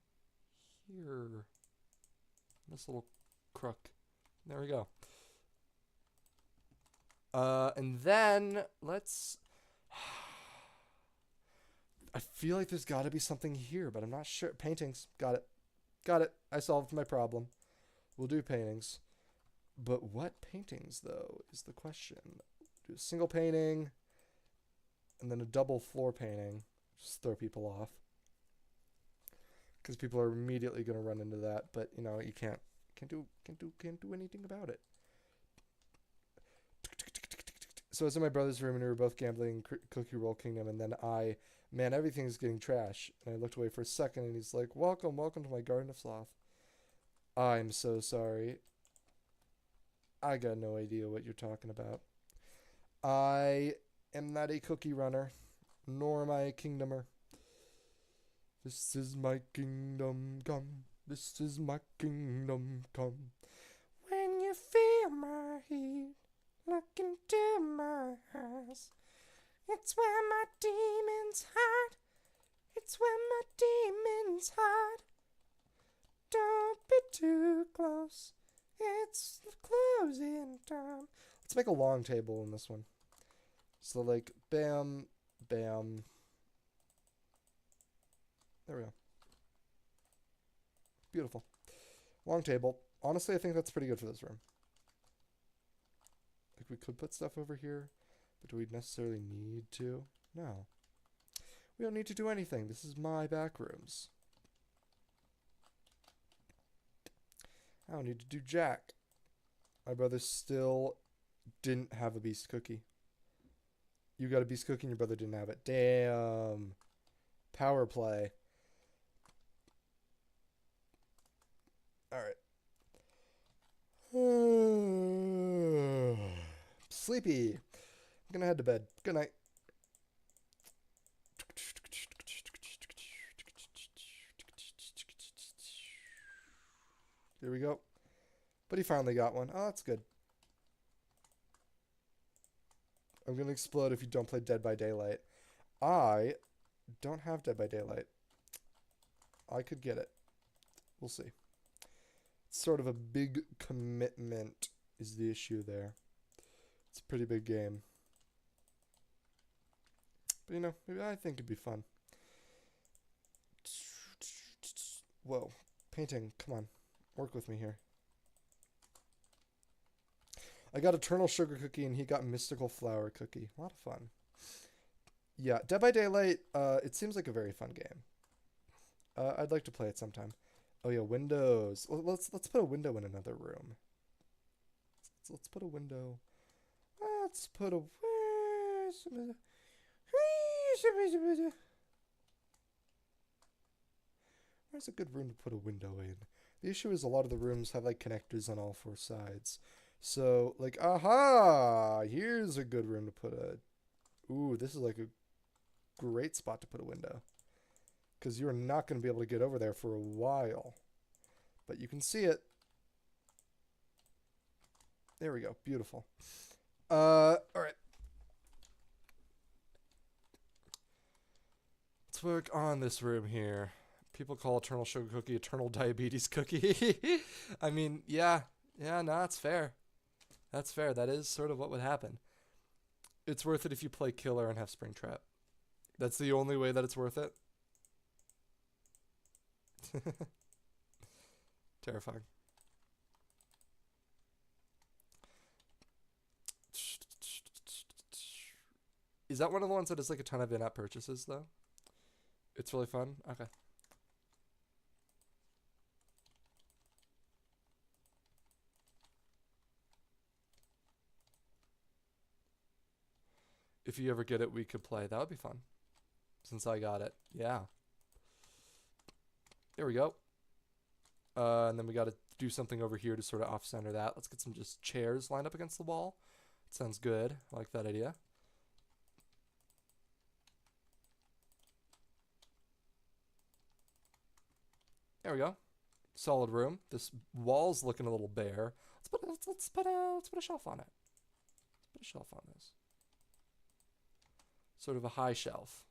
here. This little crook. There we go. And then let's... I feel like there's got to be something here, but I'm not sure. Paintings. Got it. Got it. I solved my problem. We'll do paintings. But what paintings, though, is the question. Do a single painting, and then a double floor painting. Just throw people off. Because people are immediately going to run into that, but, you know, you can't do anything about it. So I was in my brother's room, and we were both gambling Cookie Roll Kingdom, and then man, everything's getting trash. And I looked away for a second, and he's like, welcome to my Garden of Sloth. I'm so sorry. I got no idea what you're talking about. I am not a cookie runner, nor am I a kingdomer. This is my kingdom come. This is my kingdom come. When you feel my heat, look into my eyes. It's where my demons hide. It's where my demons hide. Don't be too close. It's the closing time. Let's make a long table in this one. So like, bam, bam. There we go. Beautiful. Long table. Honestly, I think that's pretty good for this room. Like, we could put stuff over here, but do we necessarily need to? No. We don't need to do anything. This is my back rooms. I don't need to do jack. My brother still didn't have a beast cookie. You got a beast cookie and your brother didn't have it. Damn. Power play. Alright. Sleepy. I'm gonna head to bed. Good night. There we go. But he finally got one. Oh, that's good. I'm gonna explode if you don't play Dead by Daylight. I don't have Dead by Daylight. I could get it. We'll see. It's sort of a big commitment is the issue there. It's a pretty big game. But, you know, maybe I think it'd be fun. Whoa. Painting. Come on. Work with me here. I got Eternal Sugar Cookie and he got Mystical Flower Cookie. A lot of fun. Yeah, Dead by Daylight, it seems like a very fun game. I'd like to play it sometime. Oh yeah, windows. Let's put a window in another room. Let's put a window. Let's put a... Where's a good room to put a window in? The issue is a lot of the rooms have like connectors on all four sides. So, like, aha! Here's a good room to put a... Ooh, this is like a great spot to put a window. Because you're not going to be able to get over there for a while. But you can see it. There we go. Beautiful. Alright. Let's work on this room here. People call Eternal Sugar Cookie Eternal Diabetes Cookie. I mean, yeah. Yeah, no, that's fair. That's fair. That is sort of what would happen. It's worth it if you play Killer and have Springtrap. That's the only way that it's worth it. Terrifying. Is that one of the ones that has like a ton of in-app purchases though? It's really fun? Okay. If you ever get it, we could play. That would be fun. Since I got it. Yeah. There we go. And then we got to do something over here to sort of off-center that. Let's get some just chairs lined up against the wall. Sounds good. I like that idea. There we go. Solid room. This wall's looking a little bare. Let's put a shelf on it. Let's put a shelf on this. Sort of a high shelf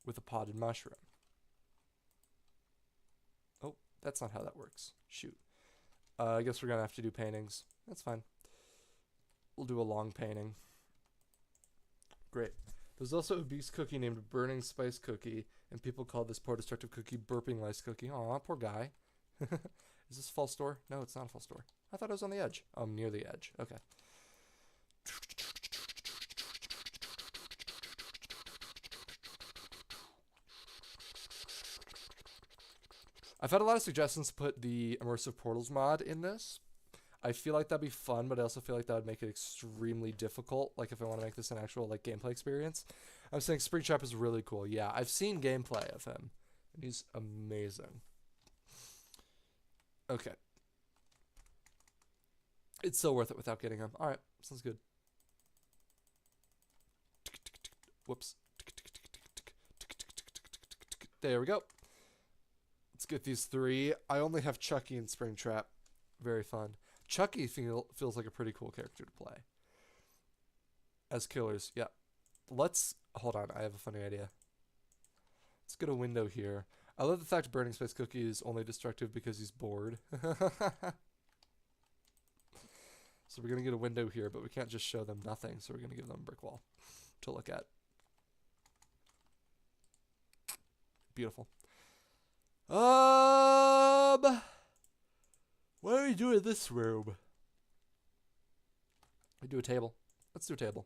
with a potted mushroom. Oh, that's not how that works. Shoot. I guess we're gonna have to do paintings. That's fine. We'll do a long painting. Great. There's also a beast cookie named Burning Spice Cookie, and people call this poor destructive cookie Burping Lice Cookie. Aw, poor guy. Is this a false door? No, it's not a false door. I thought it was on the edge. Oh, I'm near the edge. Okay. I've had a lot of suggestions to put the Immersive Portals mod in this. I feel like that'd be fun, but I also feel like that would make it extremely difficult, like if I want to make this an actual like gameplay experience. I'm saying Springtrap is really cool. Yeah, I've seen gameplay of him, and he's amazing. Okay. It's so worth it without getting him. Alright, sounds good. Whoops. There we go. Let's get these 3. I only have Chucky and Springtrap. Very fun. Chucky feels like a pretty cool character to play. As killers, yeah. Let's... Hold on, I have a funny idea. Let's get a window here. I love the fact Burning Space Cookie is only destructive because he's bored. So we're going to get a window here, but we can't just show them nothing, so we're going to give them a brick wall to look at. Beautiful. What do we do in this room? We do a table. Let's do a table.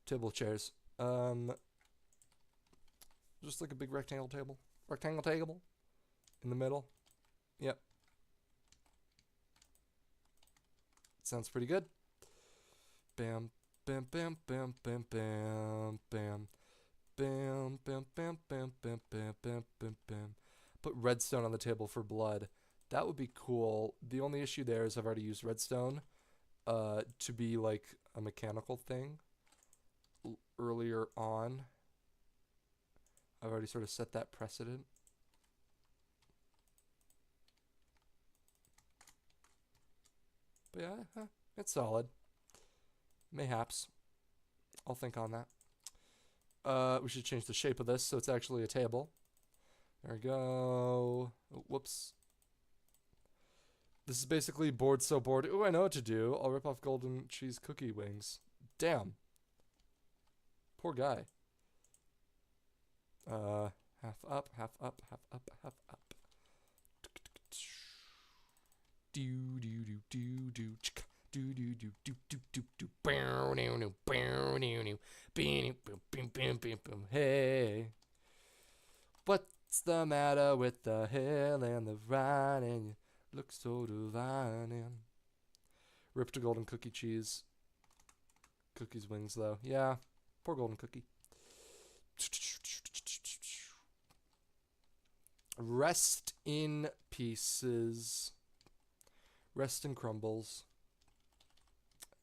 Table of chairs. Just like a big rectangle table. Rectangle table. In the middle. Yep. Sounds pretty good. Bam, bam, bam, bam, bam, bam, bam. Bam, bam, bam, bam, bam, bam, bam, bam, bam. Put redstone on the table for blood. That would be cool. The only issue there is I've already used redstone to be like a mechanical thing earlier on. I've already sort of set that precedent. But yeah, it's solid. Mayhaps. I'll think on that. We should change the shape of this so it's actually a table. There we go. Oh, whoops. This is basically bored so bored. Ooh, I know what to do. I'll rip off golden cheese cookie wings. Damn. Poor guy. Half up, half up, half up, half up. Do do do do do do do do do do do do. Bow no no bow no no. Bam bam bam bam bam. Hey. What's the matter with the hill and the vine? And you look so divine. And ripped a golden cookie cheese. Cookie's wings though. Yeah. Poor golden cookie. Rest in pieces. Rest in crumbles.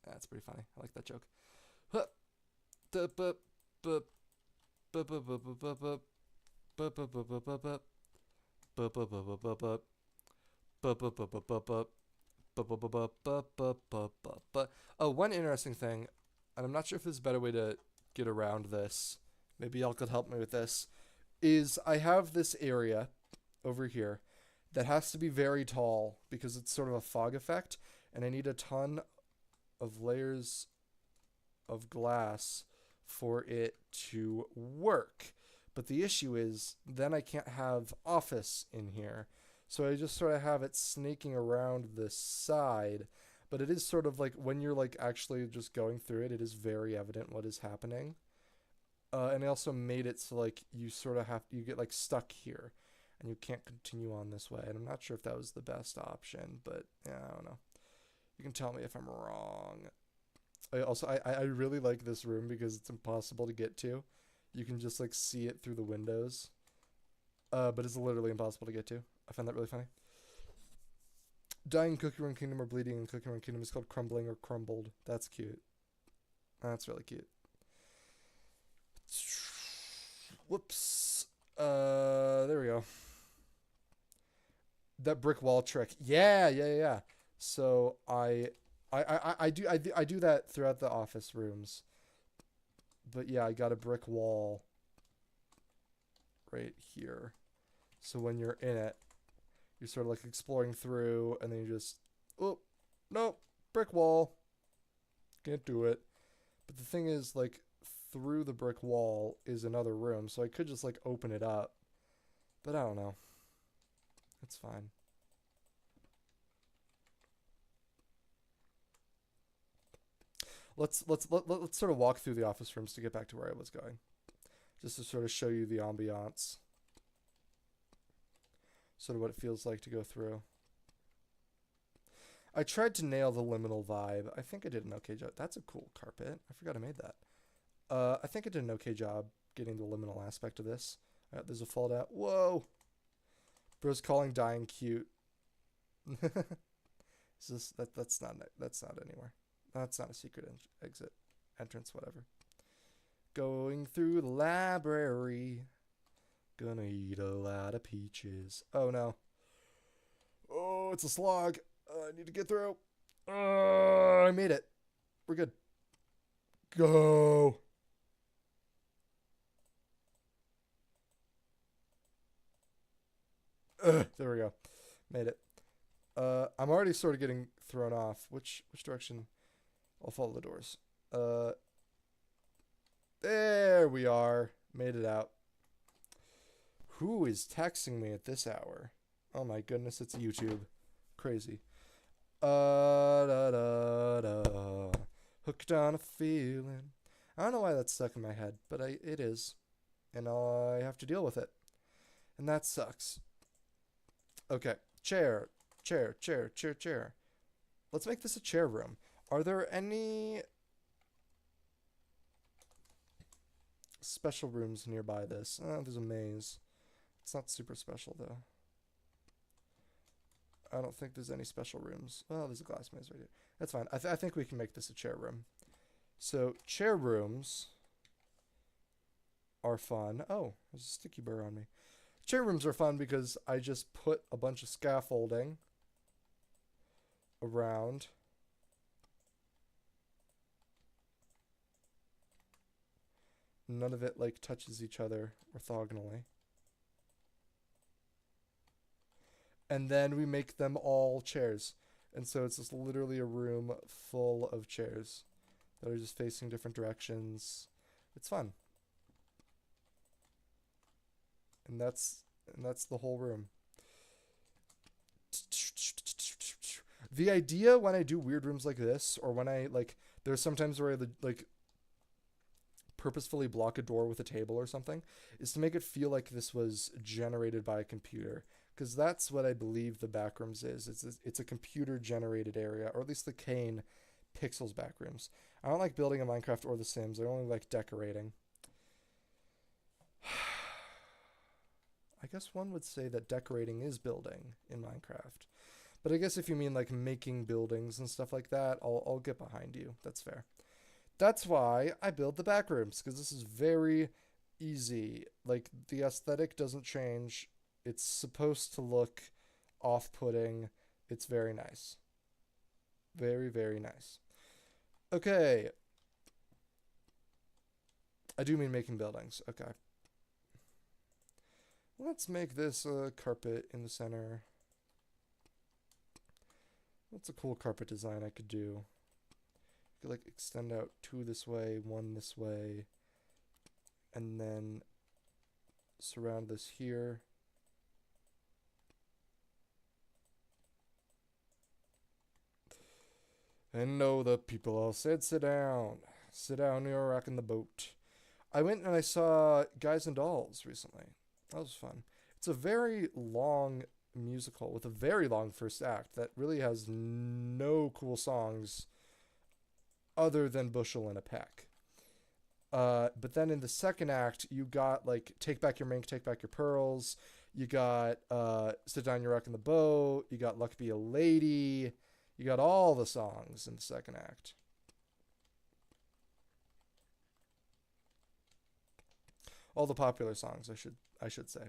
That's pretty funny. I like that joke. Oh, one interesting thing, and I'm not sure if there's a better way to get around this. Maybe y'all could help me with this. Is I have this area over here that has to be very tall because it's sort of a fog effect, and I need a ton of layers of glass for it to work. But the issue is then I can't have office in here. So I just sort of have it snaking around the side, but it is sort of like when you're like actually just going through it, it is very evident what is happening. And I also made it so like you sort of you get like stuck here and you can't continue on this way. And I'm not sure if that was the best option, but yeah, I don't know. You can tell me if I'm wrong. I really like this room because it's impossible to get to. You can just like see it through the windows. But it's literally impossible to get to. I find that really funny. Dying in Cookie Run Kingdom or bleeding in Cookie Run Kingdom is called crumbling or crumbled. That's cute. That's really cute. Whoops. There we go. That brick wall trick. Yeah, yeah, yeah. So I do that throughout the office rooms. But yeah, I got a brick wall right here. So when you're in it, you're sort of like exploring through, and then you just, oh, nope, brick wall. Can't do it. But the thing is, like, through the brick wall is another room, so I could just like open it up. But I don't know. It's fine. Let's sort of walk through the office rooms to get back to where I was going, just to sort of show you the ambiance, sort of what it feels like to go through. I tried to nail the liminal vibe. I think I did an okay job. That's a cool carpet. I forgot I made that. I think I did an okay job getting the liminal aspect of this. There's a fall down. Whoa! Bro's calling dying cute. Is this, that's not anywhere. That's not a secret exit entrance. Whatever. Going through the library. Gonna eat a lot of peaches. Oh no. Oh, it's a slog. I need to get through. I made it. We're good. Go. There we go. Made it. I'm already sort of getting thrown off. Which direction? I'll follow the doors. There we are. Made it out. Who is texting me at this hour? Oh my goodness, it's YouTube. Crazy. Da da da. Hooked on a feeling. I don't know why that's stuck in my head, but it is. And I have to deal with it. And that sucks. Okay. Chair. Let's make this a chair room. Are there any special rooms nearby this? Oh, there's a maze. It's not super special, though. I don't think there's any special rooms. Oh, there's a glass maze right here. That's fine. I think we can make this a chair room. So, chair rooms are fun. Oh, there's a sticky burr on me. Chair rooms are fun because I just put a bunch of scaffolding around. None of it, like, touches each other orthogonally. And then we make them all chairs. And so it's just literally a room full of chairs that are just facing different directions. It's fun. And that's the whole room. The idea when I do weird rooms like this, or when I, like, there's sometimes where I, like, purposefully block a door with a table or something, is to make it feel like this was generated by a computer. Because that's what I believe the Backrooms is. It's a computer-generated area, or at least the Kane Pixels Backrooms. I don't like building in Minecraft or The Sims. I only like decorating. I guess one would say that decorating is building in Minecraft. But I guess if you mean like making buildings and stuff like that, I'll get behind you. That's fair. That's why I build the Backrooms, because this is very easy. Like, the aesthetic doesn't change. It's supposed to look off-putting. It's very nice. Very, very nice. Okay. I do mean making buildings. Okay. Let's make this a carpet in the center. What's a cool carpet design I could do? I could, like, extend out two this way, one this way, and then surround this here. And no, the people all said, sit down. Sit down, you're rocking the boat. I went and I saw Guys and Dolls recently. That was fun. It's a very long musical with a very long first act that really has no cool songs other than Bushel and a Peck. But then in the second act, you got, like, Take Back Your Mink, Take Back Your Pearls. You got Sit Down, You're Rocking the Boat. You got Luck Be a Lady. You got all the songs in the second act. All the popular songs, I should say.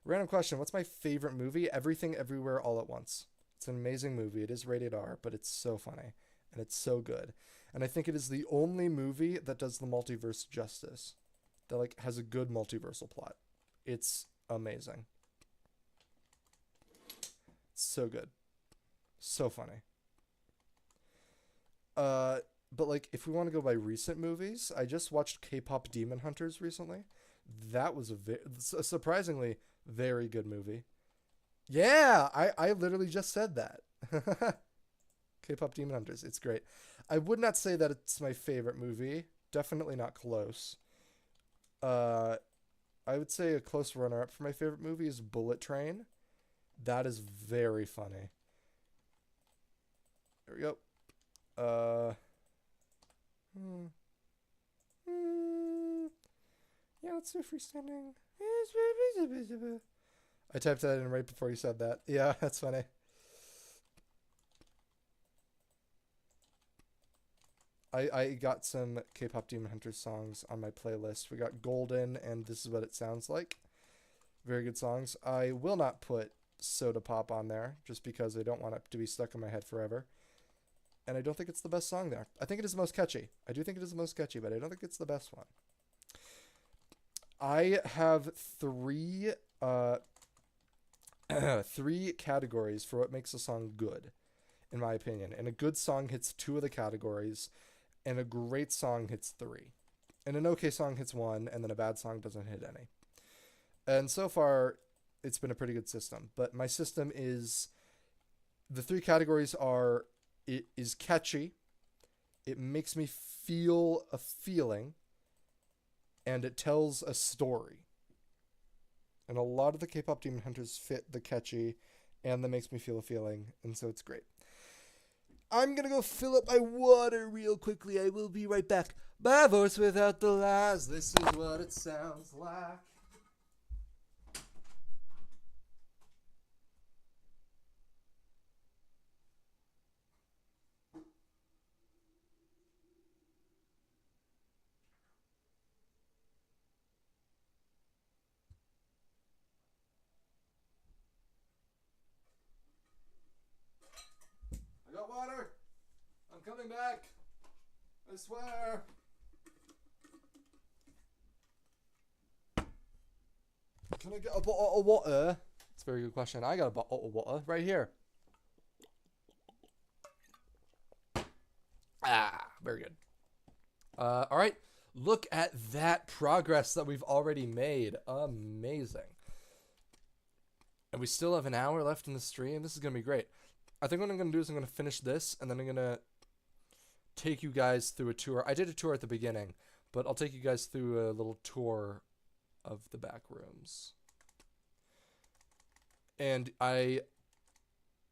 Random question. What's my favorite movie? Everything Everywhere All at Once. It's an amazing movie. It is rated R, but it's so funny. And it's so good. And I think it is the only movie that does the multiverse justice. That like has a good multiversal plot. It's amazing. It's so good. So funny. But like if we want to go by recent movies, I just watched K-pop Demon Hunters recently. That was a surprisingly very good movie. Yeah, I literally just said that. K-pop Demon Hunters. It's great. I would not say that it's my favorite movie. Definitely not close. I would say a close runner-up for my favorite movie is Bullet Train. That is very funny. There we go. Yeah, let's do freestanding. I typed that in right before you said that. Yeah, that's funny. I got some K-pop Demon Hunters songs on my playlist. We got Golden and This Is What It Sounds Like. Very good songs. I will not put Soda Pop on there just because I don't want it to be stuck in my head forever. And I don't think it's the best song there. I think it is the most catchy. I do think it is the most catchy, but I don't think it's the best one. I have three categories for what makes a song good, in my opinion. And a good song hits two of the categories, and a great song hits three. And an okay song hits one, and then a bad song doesn't hit any. And so far, it's been a pretty good system. But my system is, the three categories are, it is catchy, it makes me feel a feeling, and it tells a story. And a lot of the K-pop Demon Hunters fit the catchy and that makes me feel a feeling, and so it's great. I'm gonna go fill up my water real quickly. I will be right back. My voice without the lies, this is what it sounds like. I got water. I'm coming back. I swear. Can I get a bottle of water? It's a very good question. I got a bottle of water right here. Ah, very good. All right. Look at that progress that we've already made. Amazing. And we still have an hour left in the stream. This is going to be great. I think what I'm going to do is I'm going to finish this, and then I'm going to take you guys through a tour. I did a tour at the beginning, but I'll take you guys through a little tour of the back rooms. And I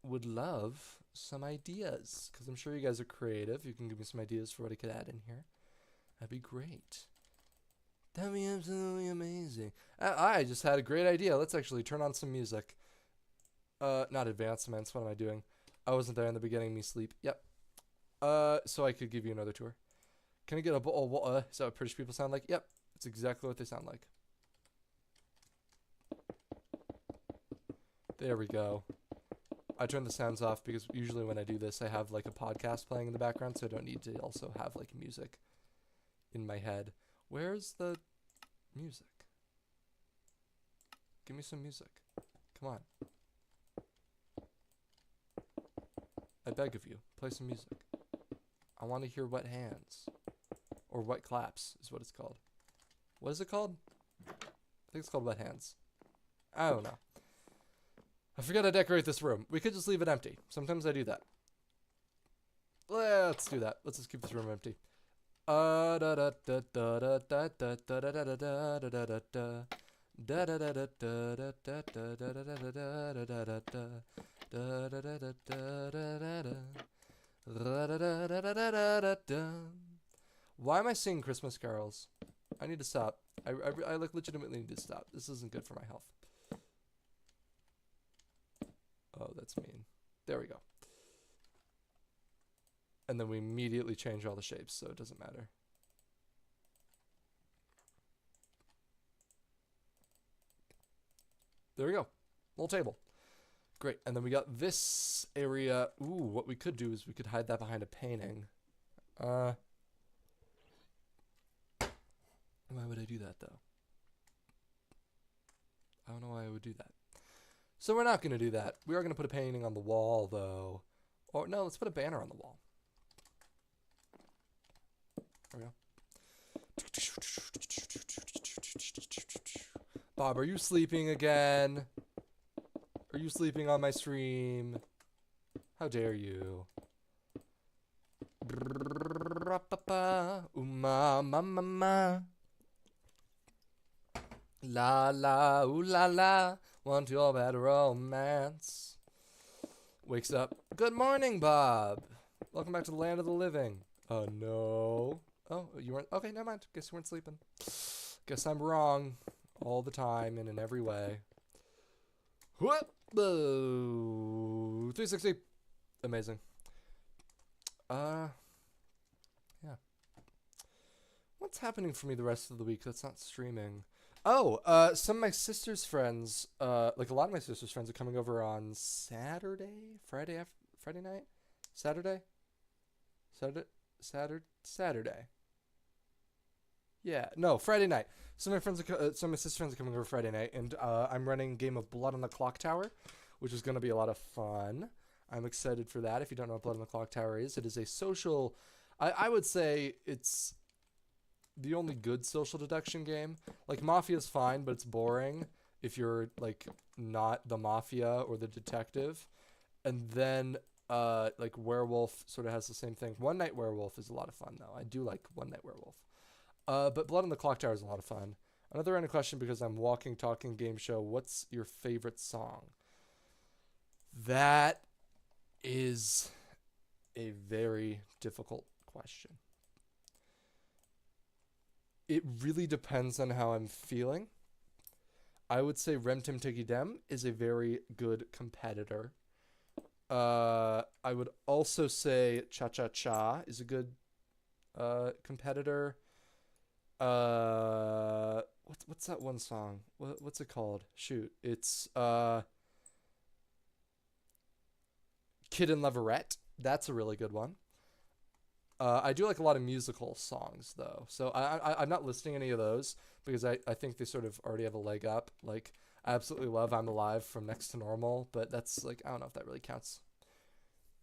would love some ideas, because I'm sure you guys are creative. You can give me some ideas for what I could add in here. That'd be great. That'd be absolutely amazing. I just had a great idea. Let's actually turn on some music. Not advancements. What am I doing? I wasn't there in the beginning. Me sleep. Yep. So I could give you another tour. Can I get a bottle of water? Is that what British people sound like? Yep. It's exactly what they sound like. There we go. I turn the sounds off because usually when I do this, I have like a podcast playing in the background, so I don't need to also have like music in my head. Where's the music? Give me some music. Come on. I beg of you, play some music. I want to hear wet hands. Or wet claps is what it's called. What is it called? I think it's called wet hands. I don't know. I forgot to decorate this room. We could just leave it empty. Sometimes I do that. Let's do that. Let's just keep this room empty. Why am I singing Christmas carols? I need to stop. I like legitimately need to stop. This isn't good for my health. Oh, that's mean. There we go. And then we immediately change all the shapes, so it doesn't matter. There we go. Little table. Great. And then we got this area. Ooh, what we could do is we could hide that behind a painting. Why would I do that, though? I don't know why I would do that. So we're not going to do that. We are going to put a painting on the wall, though. Or, no, let's put a banner on the wall. There we go. Bob, are you sleeping again? Are you sleeping on my stream? How dare you? La la, ooh la la, want your bad romance. Wakes up. Good morning, Bob. Welcome back to the land of the living. Oh, no. Oh, you weren't? Okay, never mind. Guess you weren't sleeping. Guess I'm wrong all the time and in every way. Whoop! 360. Amazing. Yeah. What's happening for me the rest of the week that's not streaming? Oh, some of my sister's friends, like a lot of my sister's friends are coming over on Saturday? Friday night? Saturday? Saturday. Yeah, no, Friday night. Some of my sister's friends are coming over Friday night, and I'm running a game of Blood on the Clock Tower, which is going to be a lot of fun. I'm excited for that. If you don't know what Blood on the Clock Tower is, it is a social... I would say it's the only good social deduction game. Like, Mafia's fine, but it's boring if you're, like, not the Mafia or the detective. And then, like, Werewolf sort of has the same thing. One Night Werewolf is a lot of fun, though. I do like One Night Werewolf. But Blood on the Clock Tower is a lot of fun. Another random question, because I'm walking, talking game show. What's your favorite song? That is a very difficult question. It really depends on how I'm feeling. I would say Rem Tim Tiggy Dem is a very good competitor. I would also say Cha Cha Cha is a good competitor. What's that one song? What's it called? Shoot, it's Kid and Leverette. That's a really good one. I do like a lot of musical songs, though. So I'm not listing any of those because I think they sort of already have a leg up. Like, I absolutely love I'm Alive from Next to Normal, but that's, like, I don't know if that really counts.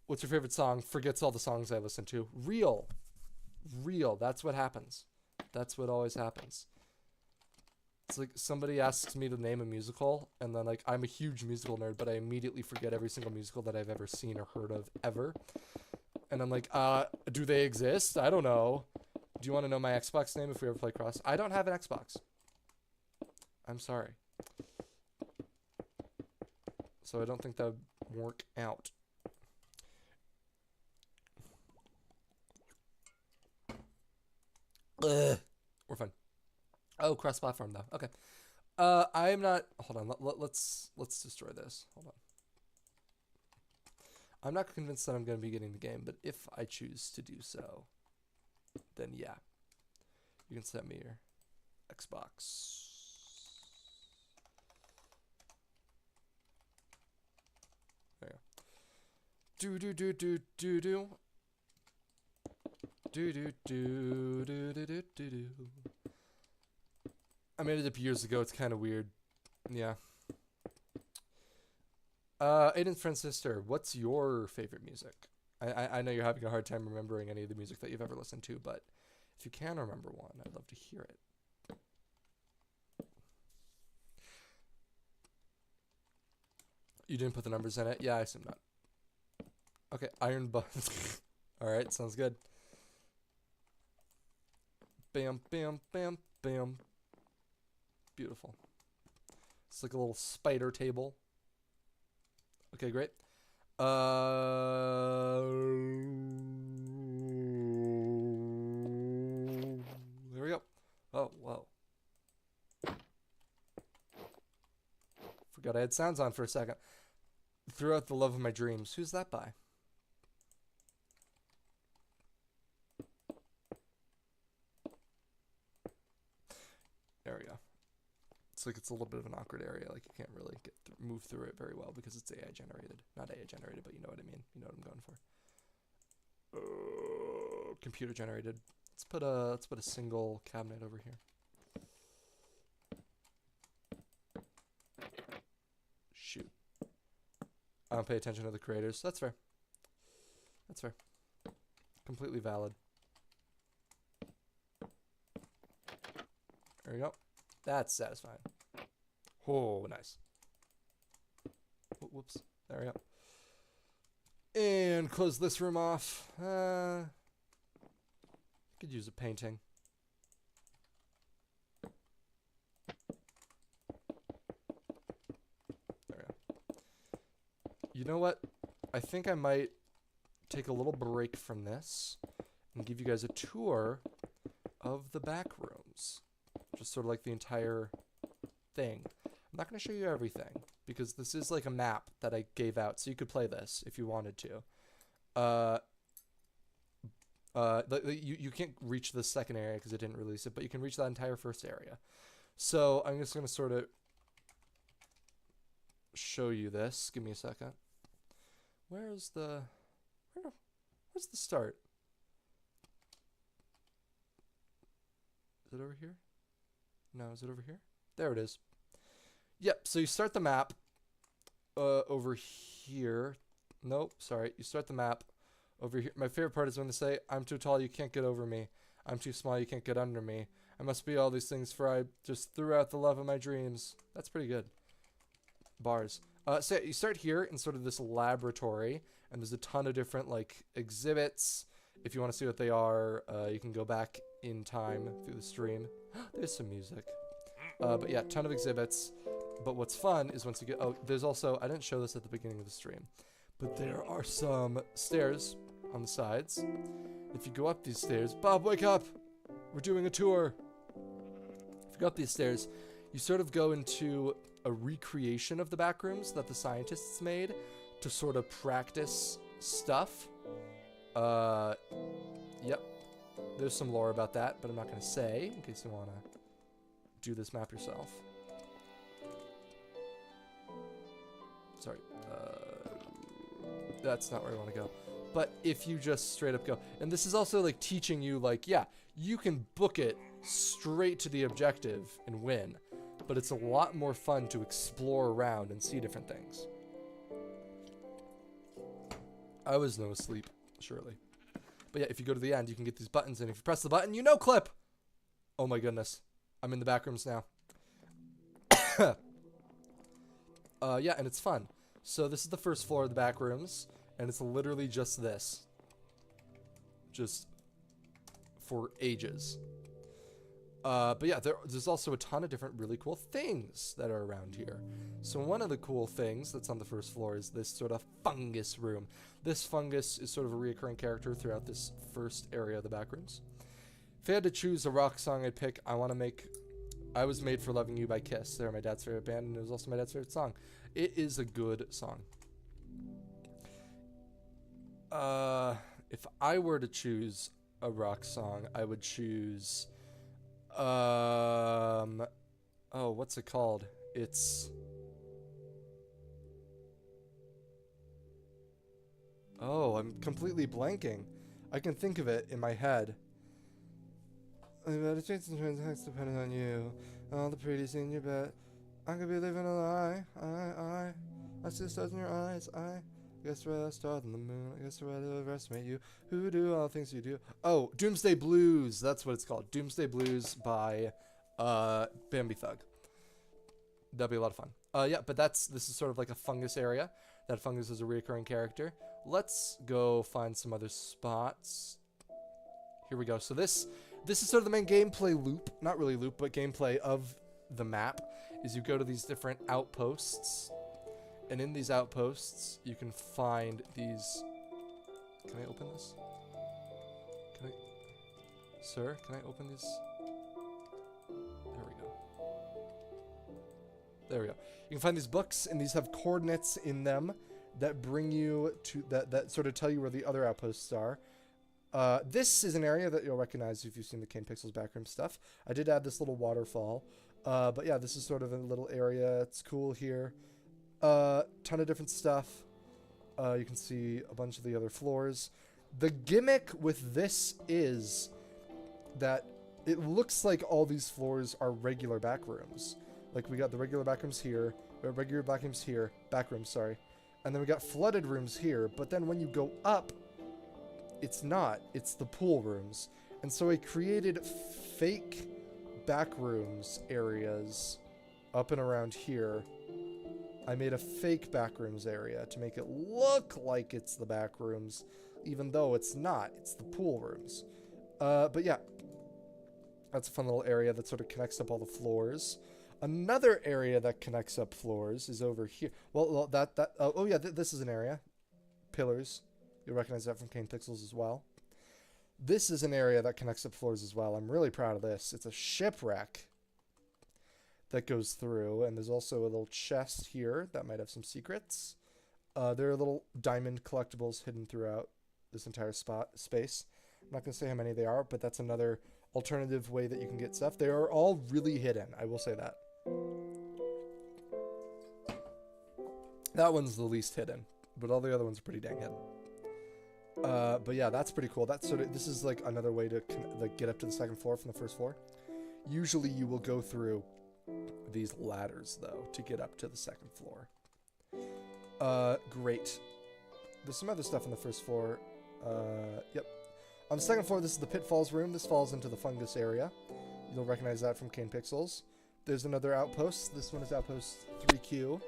What's your favorite song? Forgets all the songs I listen to. Real. That's what happens. That's what always happens. It's like somebody asks me to name a musical, and then, like, I'm a huge musical nerd, but I immediately forget every single musical that I've ever seen or heard of ever. And I'm like, do they exist? I don't know. Do you want to know my Xbox name if we ever play Cross? I don't have an Xbox. I'm sorry. So I don't think that would work out. Ugh. We're fine. Oh, cross-platform though. Okay. I am not. Hold on. Let's destroy this. Hold on. I'm not convinced that I'm going to be getting the game, but if I choose to do so, then yeah. You can send me your Xbox. There you go. Do. I made it up years ago. It's kind of weird. Yeah. Aiden's friend sister, what's your favorite music? I know you're having a hard time remembering any of the music that you've ever listened to, but if you can remember one, I'd love to hear it. You didn't put the numbers in it? Yeah, I assume not. Okay, Iron Buns. Alright, sounds good. Bam, bam, bam, bam. Beautiful. It's like a little spider table. Okay, great. There we go. Oh, whoa. Forgot I had sounds on for a second. Throughout the Love of My Dreams. Who's that by? There we go. it's like it's a little bit of an awkward area. Like you can't really move through it very well because it's AI generated. Not AI generated, but you know what I mean. You know what I'm going for. Computer generated. Let's put a single cabinet over here. Shoot. I don't pay attention to the creators. That's fair. That's fair. Completely valid. There we go. That's satisfying. Oh, nice. Whoops. There we go. And close this room off. Could use a painting. There we go. You know what? I think I might take a little break from this and give you guys a tour of the back rooms. Just sort of like the entire thing. I'm not going to show you everything because this is like a map that I gave out, so you could play this if you wanted to. You can't reach the second area because it didn't release it, but you can reach that entire first area. So I'm just going to sort of show you this. Give me a second. Where's the start? Is it over here? No, is it over here? There it is. Yep, so you start the map over here. Nope, sorry. You start the map over here. My favorite part is when they say, I'm too tall, you can't get over me. I'm too small, you can't get under me. I must be all these things, for I just threw out the love of my dreams. That's pretty good. Bars. So you start here in sort of this laboratory, and there's a ton of different, like, exhibits. If you want to see what they are, you can go back in time through the stream. There's some music. But yeah, ton of exhibits. But what's fun is once you get... Oh, there's also... I didn't show this at the beginning of the stream. But there are some stairs on the sides. If you go up these stairs... Bob, wake up! We're doing a tour! If you go up these stairs, you sort of go into a recreation of the backrooms that the scientists made to sort of practice stuff. Yep. There's some lore about that, but I'm not going to say, in case you want to do this map yourself. Sorry. That's not where I want to go. But if you just straight up go, and this is also like teaching you, like, yeah, you can book it straight to the objective and win, but it's a lot more fun to explore around and see different things. I was no asleep, surely. But yeah, if you go to the end, you can get these buttons, and if you press the button, you know clip! Oh my goodness. I'm in the back rooms now. Yeah, and it's fun. So this is the first floor of the back rooms, and it's literally just this. Just for ages. But yeah, there's also a ton of different really cool things that are around here. So one of the cool things that's on the first floor is this sort of fungus room. This fungus is sort of a reoccurring character throughout this first area of the backrooms. If I had to choose a rock song I'd pick, I Was Made for Loving You by Kiss. They're my dad's favorite band, and it was also my dad's favorite song. It is a good song. If I were to choose a rock song, I would choose... oh, what's it called? It's... Oh, I'm completely blanking. I can think of it in my head. Depending on you. All the pretties in your bed. I could be living a lie. I see the stars in your eyes. I guess we're a star in the moon. I guess we're to overestimate you. Who do all the things you do? Oh, Doomsday Blues. That's what it's called. Doomsday Blues by Bambi Thug. That'd be a lot of fun. Yeah, but this is sort of like a fungus area. That fungus is a recurring character. Let's go find some other spots. Here we go. So this is sort of the main gameplay loop. Not really loop, but gameplay of the map. Is you go to these different outposts. And in these outposts, you can find these... Can I open this? Sir, can I open these? There we go. There we go. You can find these books, and these have coordinates in them that bring you to... That sort of tell you where the other outposts are. This is an area that you'll recognize if you've seen the Kane Pixels backroom stuff. I did add this little waterfall. But yeah, this is sort of a little area. It's cool here. Ton of different stuff. You can see a bunch of the other floors. The gimmick with this is that it looks like all these floors are regular back rooms. Like, we got the regular back rooms here, we have regular back rooms here, sorry. And then we got flooded rooms here, but then when you go up, it's not. It's the pool rooms. And so I created fake back rooms areas up and around here. I made a fake back rooms area to make it look like it's the back rooms, even though it's not. It's the pool rooms. But yeah, that's a fun little area that sort of connects up all the floors. Another area that connects up floors is over here. Well, oh yeah, this is an area. Pillars. You'll recognize that from Cane Pixels as well. This is an area that connects up floors as well. I'm really proud of this. It's a shipwreck that goes through, and there's also a little chest here that might have some secrets. There are little diamond collectibles hidden throughout this entire space. I'm not going to say how many they are, but that's another alternative way that you can get stuff. They are all really hidden, I will say that. That one's the least hidden, but all the other ones are pretty dang hidden. But yeah, that's pretty cool. That's sort of, this is like another way to like get up to the second floor from the first floor. Usually you will go through these ladders though to get up to the second floor. Great. There's some other stuff on the first floor. Yep. On the second floor, this is the pitfalls room. This falls into the fungus area. You'll recognize that from Cane Pixels. There's another outpost. This one is outpost 3Q.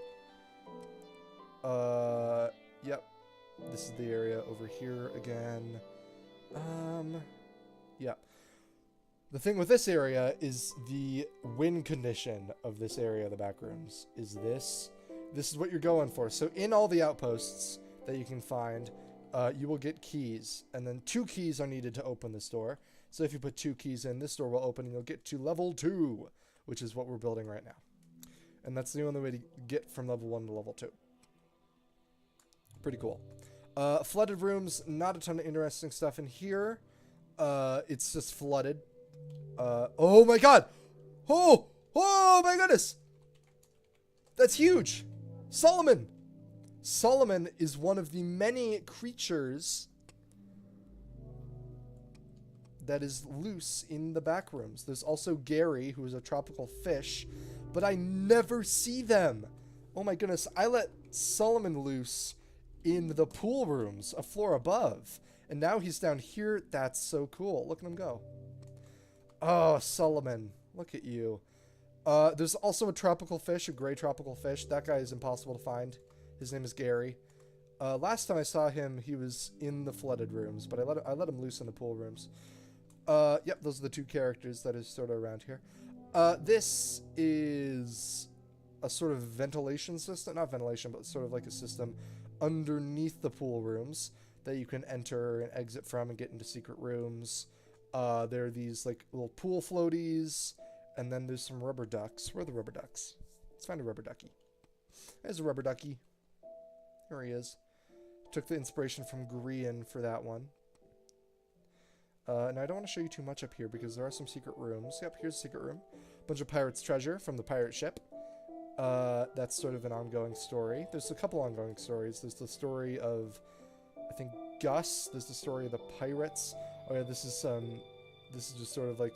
Yep. This is the area over here again. Yeah. The thing with this area is the win condition of this area of the back rooms is this. This is what you're going for. So in all the outposts that you can find, you will get keys, and then 2 keys are needed to open this door. So if you put 2 keys in, this door will open and you'll get to level 2, which is what we're building right now. And that's the only way to get from level 1 to level 2. Pretty cool. Flooded rooms, not a ton of interesting stuff in here. It's just flooded. Oh my god! Oh my goodness! That's huge! Solomon! Solomon is one of the many creatures that is loose in the back rooms. There's also Gary, who is a tropical fish, but I never see them. Oh my goodness, I let Solomon loose in the pool rooms, a floor above, and now he's down here. That's so cool. Look at him go. Oh, Solomon, look at you. There's also a tropical fish, a gray tropical fish. That guy is impossible to find. His name is Gary. Last time I saw him, he was in the flooded rooms, but I let him loose in the pool rooms. Yep, those are the 2 characters that is sort of around here. This is a sort of ventilation system. Not ventilation, but sort of like a system underneath the pool rooms that you can enter and exit from and get into secret rooms. There are these like little pool floaties, and then there's some rubber ducks. Where are the rubber ducks? Let's find a rubber ducky. There's a rubber ducky. Here he is. Took the inspiration from Grian for that one. Now I don't want to show you too much up here because there are some secret rooms. Yep, here's a secret room. Bunch of pirates' treasure from the pirate ship. That's sort of an ongoing story. There's a couple ongoing stories. There's the story of, I think, Gus. There's the story of the pirates. Oh yeah, this is just sort of like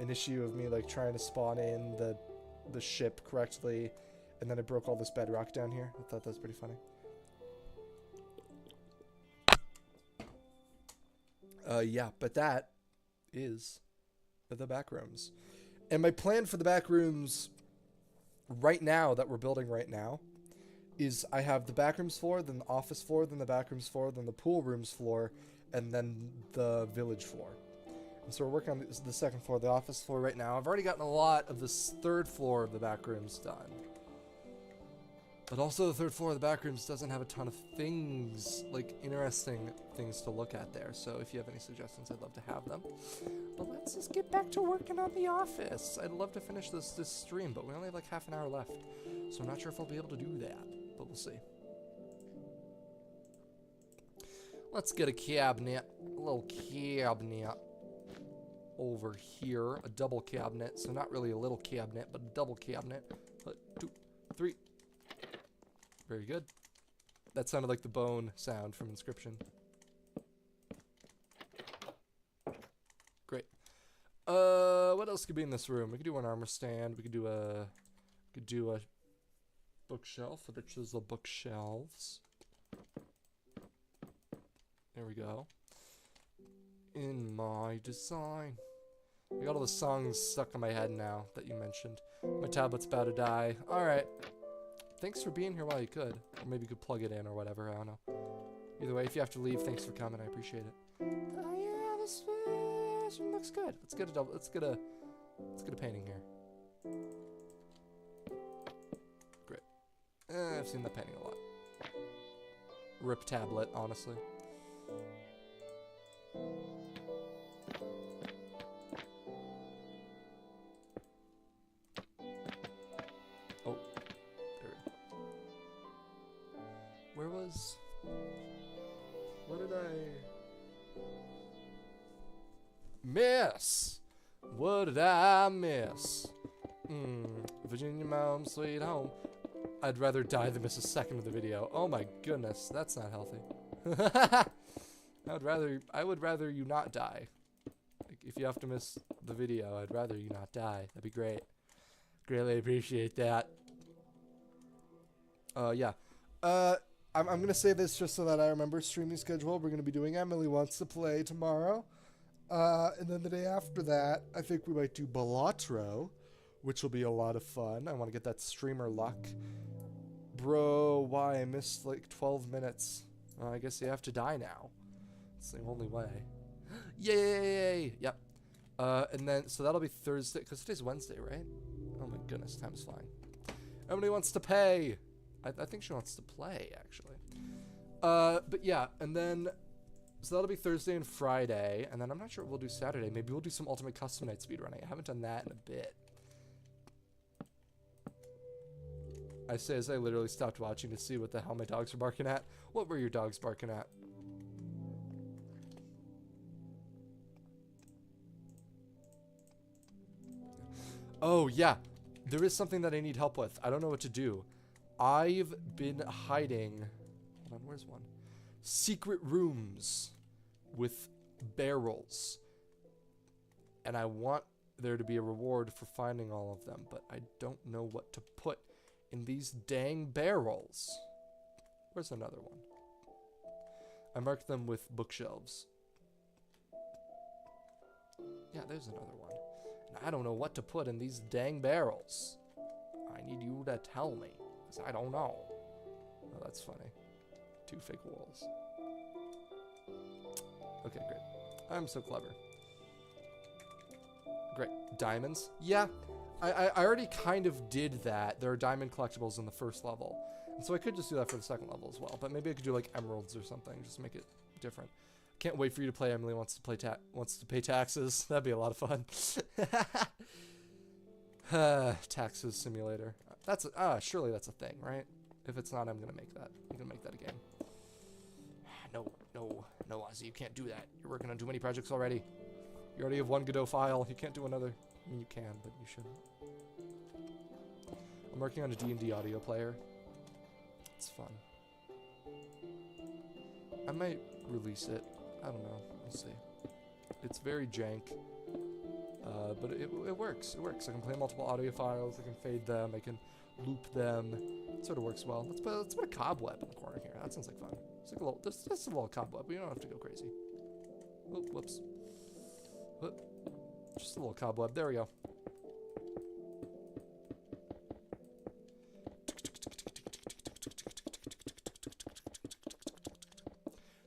an issue of me like trying to spawn in the ship correctly, and then I broke all this bedrock down here. I thought that was pretty funny. Yeah, but that is the back rooms. And my plan for the back rooms right now that we're building right now is I have the back rooms floor, then the office floor, then the back rooms floor, then the pool rooms floor, and then the village floor. And so we're working on the second floor, the office floor right now. I've already gotten a lot of this 3rd floor of the back rooms done. But also the 3rd floor of the back rooms doesn't have a ton of things, like interesting things to look at there. So if you have any suggestions, I'd love to have them. But let's just get back to working on the office. I'd love to finish this stream, but we only have like half an hour left. So I'm not sure if I'll be able to do that, but we'll see. Let's get a cabinet, a little cabinet. over here. A double cabinet. So not really a little cabinet, but a double cabinet. 1, 2, 3. Very good. That sounded like the bone sound from Inscription. Great. What else could be in this room? We could do an armor stand. We could do a bookshelf with the chisel bookshelves. There we go. In my design. I got all the songs stuck in my head now that you mentioned. My tablet's about to die. Alright. Thanks for being here while you could. Or maybe you could plug it in or whatever. I don't know. Either way, if you have to leave, thanks for coming. I appreciate it. Oh yeah, this one looks good. Let's get a painting here. Great. I've seen that painting a lot. Rip tablet, honestly. Oh, there. What did I miss? What did I miss? Virginia Mom, sweet home. I'd rather die than miss a second of the video. Oh my goodness, that's not healthy. I would rather you not die. Like, if you have to miss the video, I'd rather you not die. That'd be great. Greatly appreciate that. Yeah. I'm gonna say this just so that I remember streaming schedule. We're gonna be doing Emily Wants to Play tomorrow. And then the day after that, I think we might do Balatro, which will be a lot of fun. I want to get that streamer luck. Bro, why? I missed like 12 minutes. I guess you have to die now. It's the only way. Yay! Yep. And then, so that'll be Thursday, because today's Wednesday, right? Oh my goodness, time's flying. Emily wants to pay. I think she wants to play, actually. But yeah, and then, so that'll be Thursday and Friday, and then I'm not sure what we'll do Saturday. Maybe we'll do some Ultimate Custom Night speedrunning. I haven't done that in a bit. I say as I literally stopped watching to see what the hell my dogs were barking at. What were your dogs barking at? Oh, yeah. There is something that I need help with. I don't know what to do. I've been hiding... Hold on, where's one? Secret rooms with barrels. And I want there to be a reward for finding all of them, but I don't know what to put in these dang barrels. Where's another one? I marked them with bookshelves. Yeah, there's another one. And I don't know what to put in these dang barrels. I need you to tell me, because I don't know. Oh, that's funny. 2 fake walls. Okay, great. I'm so clever. Great. Diamonds? Yeah. I already kind of did that. There are diamond collectibles in the first level. And so I could just do that for the second level as well. But maybe I could do like emeralds or something. Just make it different. Can't wait for you to play Emily Wants to Pay Taxes. That'd be a lot of fun. Taxes simulator. That's surely that's a thing, right? If it's not, I'm gonna make that. I'm gonna make that a game. No, Ozzy, you can't do that. You're working on too many projects already. You already have 1 Godot file. You can't do another. I mean, you can, but you shouldn't. I'm working on a D&D audio player. It's fun. I might release it. I don't know. We'll see. It's very jank. But it works. It works. I can play multiple audio files. I can fade them. I can loop them. It sort of works well. Let's put a cobweb in the corner here. That sounds like fun. It's like a little, just a little cobweb. We don't have to go crazy. Oh, whoops. Whoop. Just a little cobweb. There we go.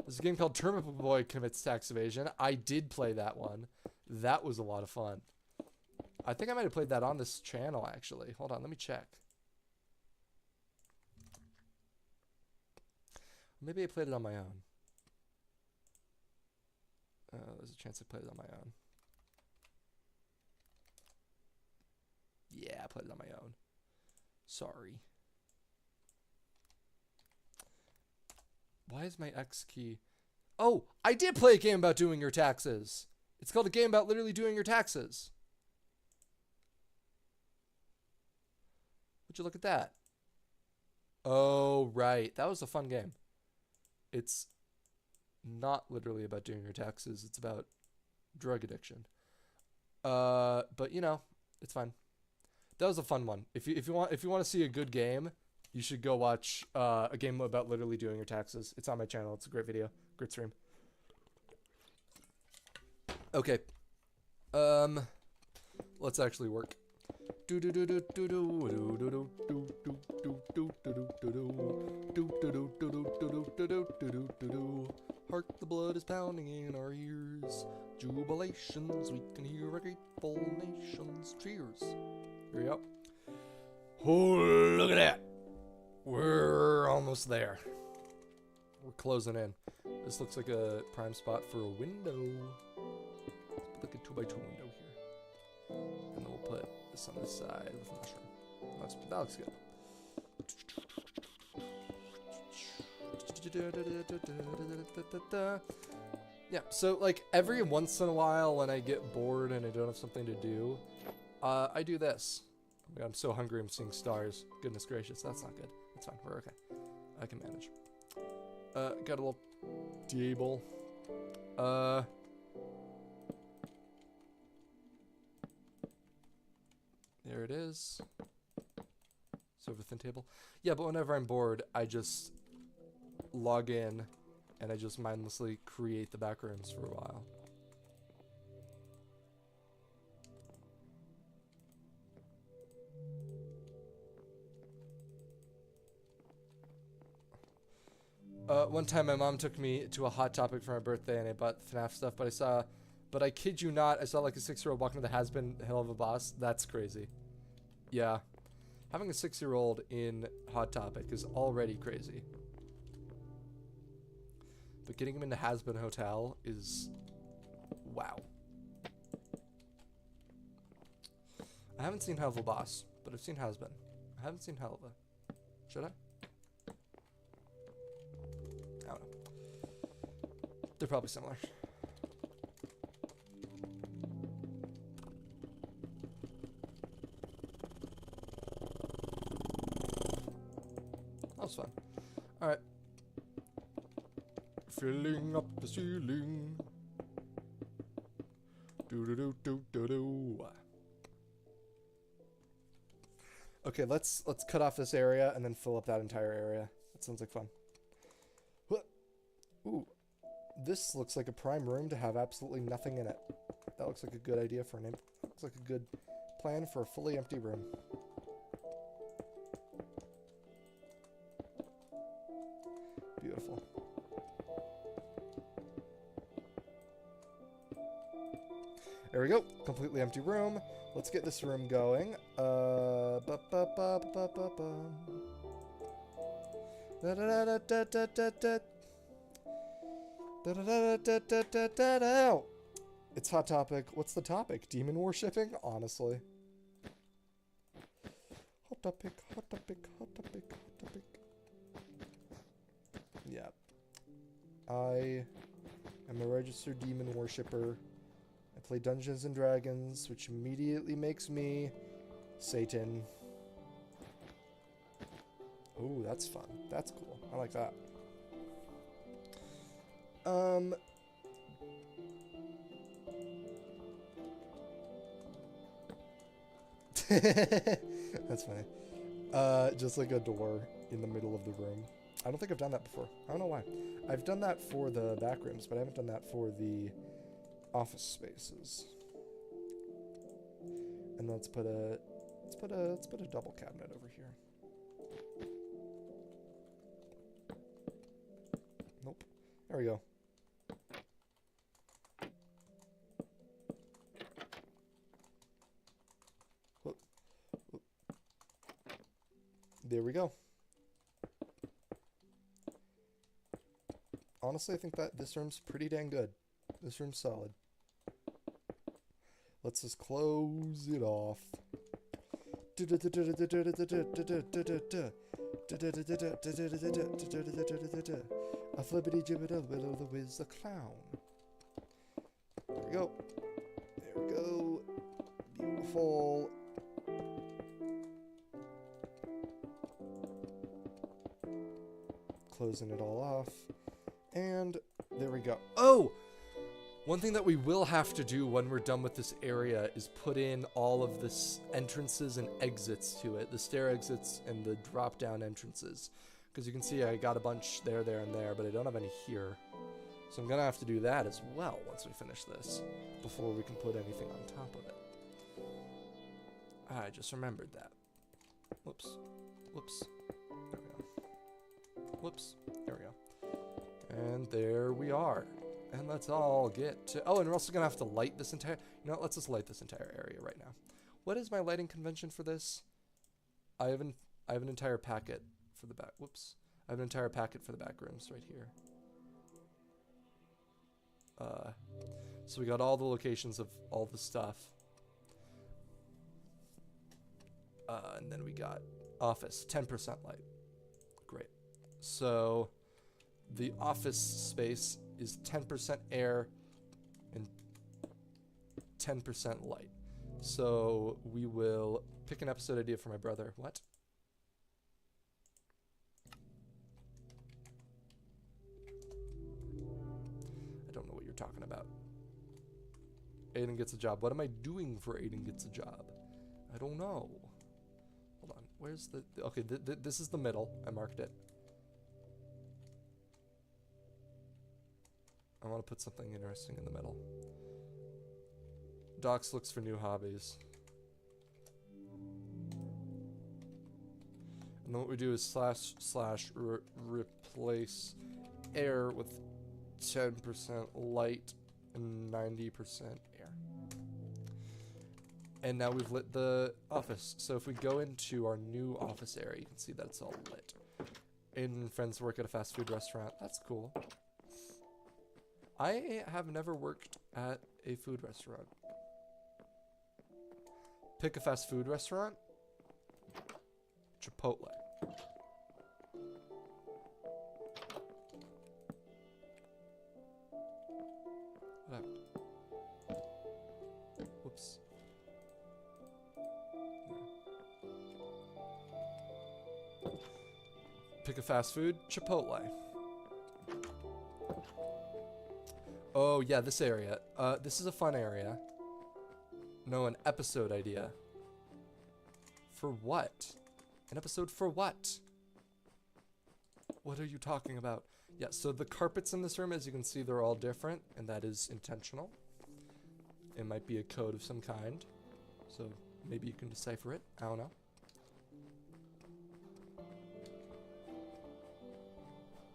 There's a game called Turbo Boy Commits Tax Evasion. I did play that one. That was a lot of fun. I think I might have played that on this channel, actually. Hold on, let me check. Maybe I played it on my own. There's a chance I played it on my own. Yeah, I played it on my own. Sorry. Why is my X key... Oh, I did play a game about doing your taxes. It's called a game about literally doing your taxes. Would you look at that? Oh, right. That was a fun game. It's not literally about doing your taxes. It's about drug addiction. But you know, it's fine. That was a fun one. If you want to see a good game, you should go watch a game about literally doing your taxes. It's on my channel. It's a great video, great stream. Okay. Let's actually work. Hark, the blood is pounding in our ears. Jubilations, we can hear a grateful nation's cheers. Here we go. Oh, look at that. We're almost there. We're closing in. This looks like a prime spot for a window. Let's put like a 2x2 window here. And then we'll put this on this side with a mushroom. That looks good. Yeah, so like every once in a while when I get bored and I don't have something to do, I do this. Oh my God, I'm so hungry, I'm seeing stars. Goodness gracious, that's not good. That's fine, we're okay. I can manage. Got a little table. There it is. So over thin table. Yeah, but whenever I'm bored, I just log in and I just mindlessly create the backrooms for a while. One time my mom took me to a Hot Topic for my birthday and I bought FNAF stuff, but I kid you not, I saw like a 6-year-old walking to the has-been hell of a boss. That's crazy. Yeah. Having a 6-year-old in Hot Topic is already crazy. But getting him into Has-Been Hotel is... wow. I haven't seen Hell of a Boss, but I've seen Has-Been. I haven't seen Hell of a... should I? I don't know. They're probably similar. That was fun. Alright. Filling up the ceiling. Do-do-do-do-do-do. Okay, let's cut off this area and then fill up that entire area. That sounds like fun. Ooh. This looks like a prime room to have absolutely nothing in it. That looks like a good idea for an empty... looks like a good plan for a fully empty room. Beautiful. There we go. Completely empty room. Let's get this room going. It's Hot Topic. What's the topic? Demon worshipping? Honestly. Hot Topic, Hot Topic, Hot Topic, Hot Topic. Yeah. I am a registered demon worshipper. I play Dungeons and Dragons, which immediately makes me Satan. Oh, that's fun. That's cool. I like that. That's funny. Just like a door in the middle of the room. I don't think I've done that before. I don't know why. I've done that for the back rooms, but I haven't done that for the office spaces. And let's put a double cabinet over here. Nope. There we go. Whoop. Whoop. There we go. Honestly, I think that this room's pretty dang good. This room's solid. Let's just close it off. A flippity jibbit a will o' the whiz the clown. There we go. There we go. Beautiful. Closing it all off. And there we go. Oh! One thing that we will have to do when we're done with this area is put in all of this entrances and exits to it. The stair exits and the drop-down entrances. Because you can see I got a bunch there, there, and there, but I don't have any here. So I'm going to have to do that as well once we finish this. Before we can put anything on top of it. I just remembered that. Whoops. Whoops. There we go. Whoops. There we go. And there we are. And let's all get to... Oh, and we're also going to have to light this entire... You know what? Let's just light this entire area right now. What is my lighting convention for this? I have an entire packet for the back... Whoops. I have an entire packet for the back rooms right here. So we got all the locations of all the stuff. And then we got office, 10% light. Great. So the office space is 10% air and 10% light. So we will pick an episode idea for my brother. What? I don't know what you're talking about. Aiden gets a job. What am I doing for Aiden gets a job? I don't know. Hold on. Where's the... Okay, this is the middle. I marked it. I want to put something interesting in the middle. Docs looks for new hobbies. And then what we do is slash replace air with 10% light and 90% air. And now we've lit the office. So if we go into our new office area, you can see that it's all lit. Aiden and friends work at a fast food restaurant. That's cool. I have never worked at a food restaurant. Pick a fast food restaurant. Chipotle. Whatever. Whoops. Pick a fast food. Chipotle. Oh, yeah, this area. This is a fun area. No, an episode idea. For what? An episode for what? What are you talking about? Yeah, so the carpets in this room, as you can see, they're all different, and that is intentional. It might be a code of some kind. So maybe you can decipher it. I don't know.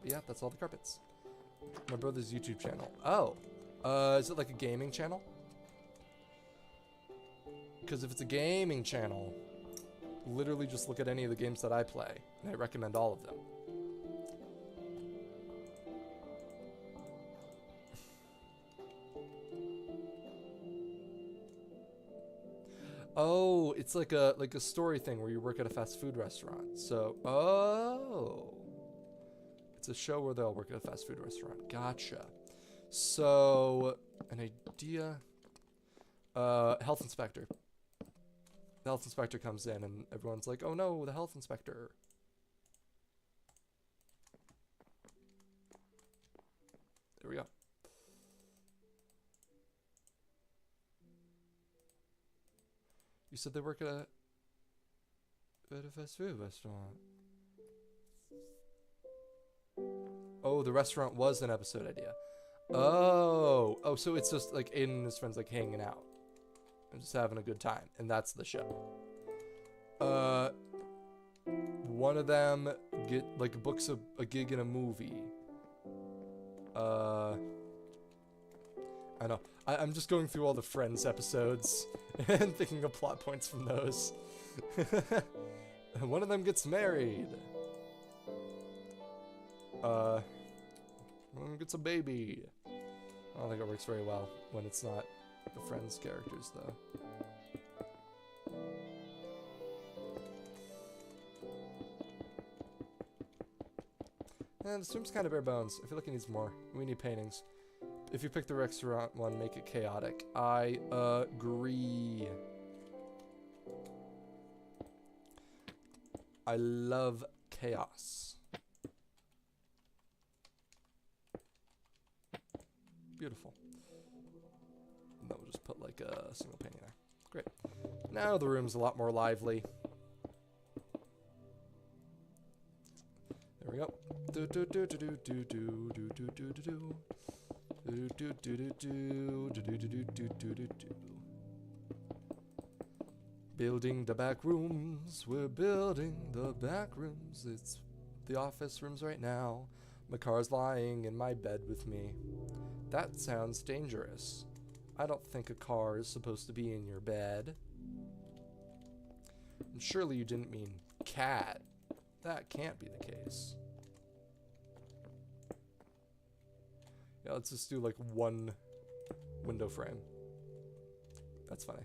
But yeah, that's all the carpets. My brother's YouTube channel. Oh. Is it like a gaming channel? Because if it's a gaming channel, literally just look at any of the games that I play, and I recommend all of them. Oh, it's like a story thing where you work at a fast food restaurant. So, oh. It's a show where they'll work at a fast food restaurant. Gotcha. So, an idea. Health inspector. The health inspector comes in and everyone's like, oh no, the health inspector. There we go. You said they work at a fast food restaurant. Oh, the restaurant was an episode idea. Oh, so it's just like Aiden and his friends like hanging out and just having a good time, and that's the show. One of them books a gig in a movie. I know. I'm just going through all the Friends episodes and thinking of plot points from those. One of them gets married. One of them gets a baby. I don't think it works very well when it's not the Friends characters, though. And this room's kind of bare bones. I feel like it needs more. We need paintings. If you pick the restaurant one, make it chaotic. I agree. I love chaos. Beautiful. And then we'll just put like a single painting there. Great. Now the room's a lot more lively. There we go. Do do do do do do do do do do do do. Do do do do do do do do do do do do. Building the back rooms. We're building the back rooms. It's the office rooms right now. My car's lying in my bed with me. That sounds dangerous. I don't think a car is supposed to be in your bed. And surely you didn't mean cat. That can't be the case. Yeah, let's just do like one window frame. That's funny.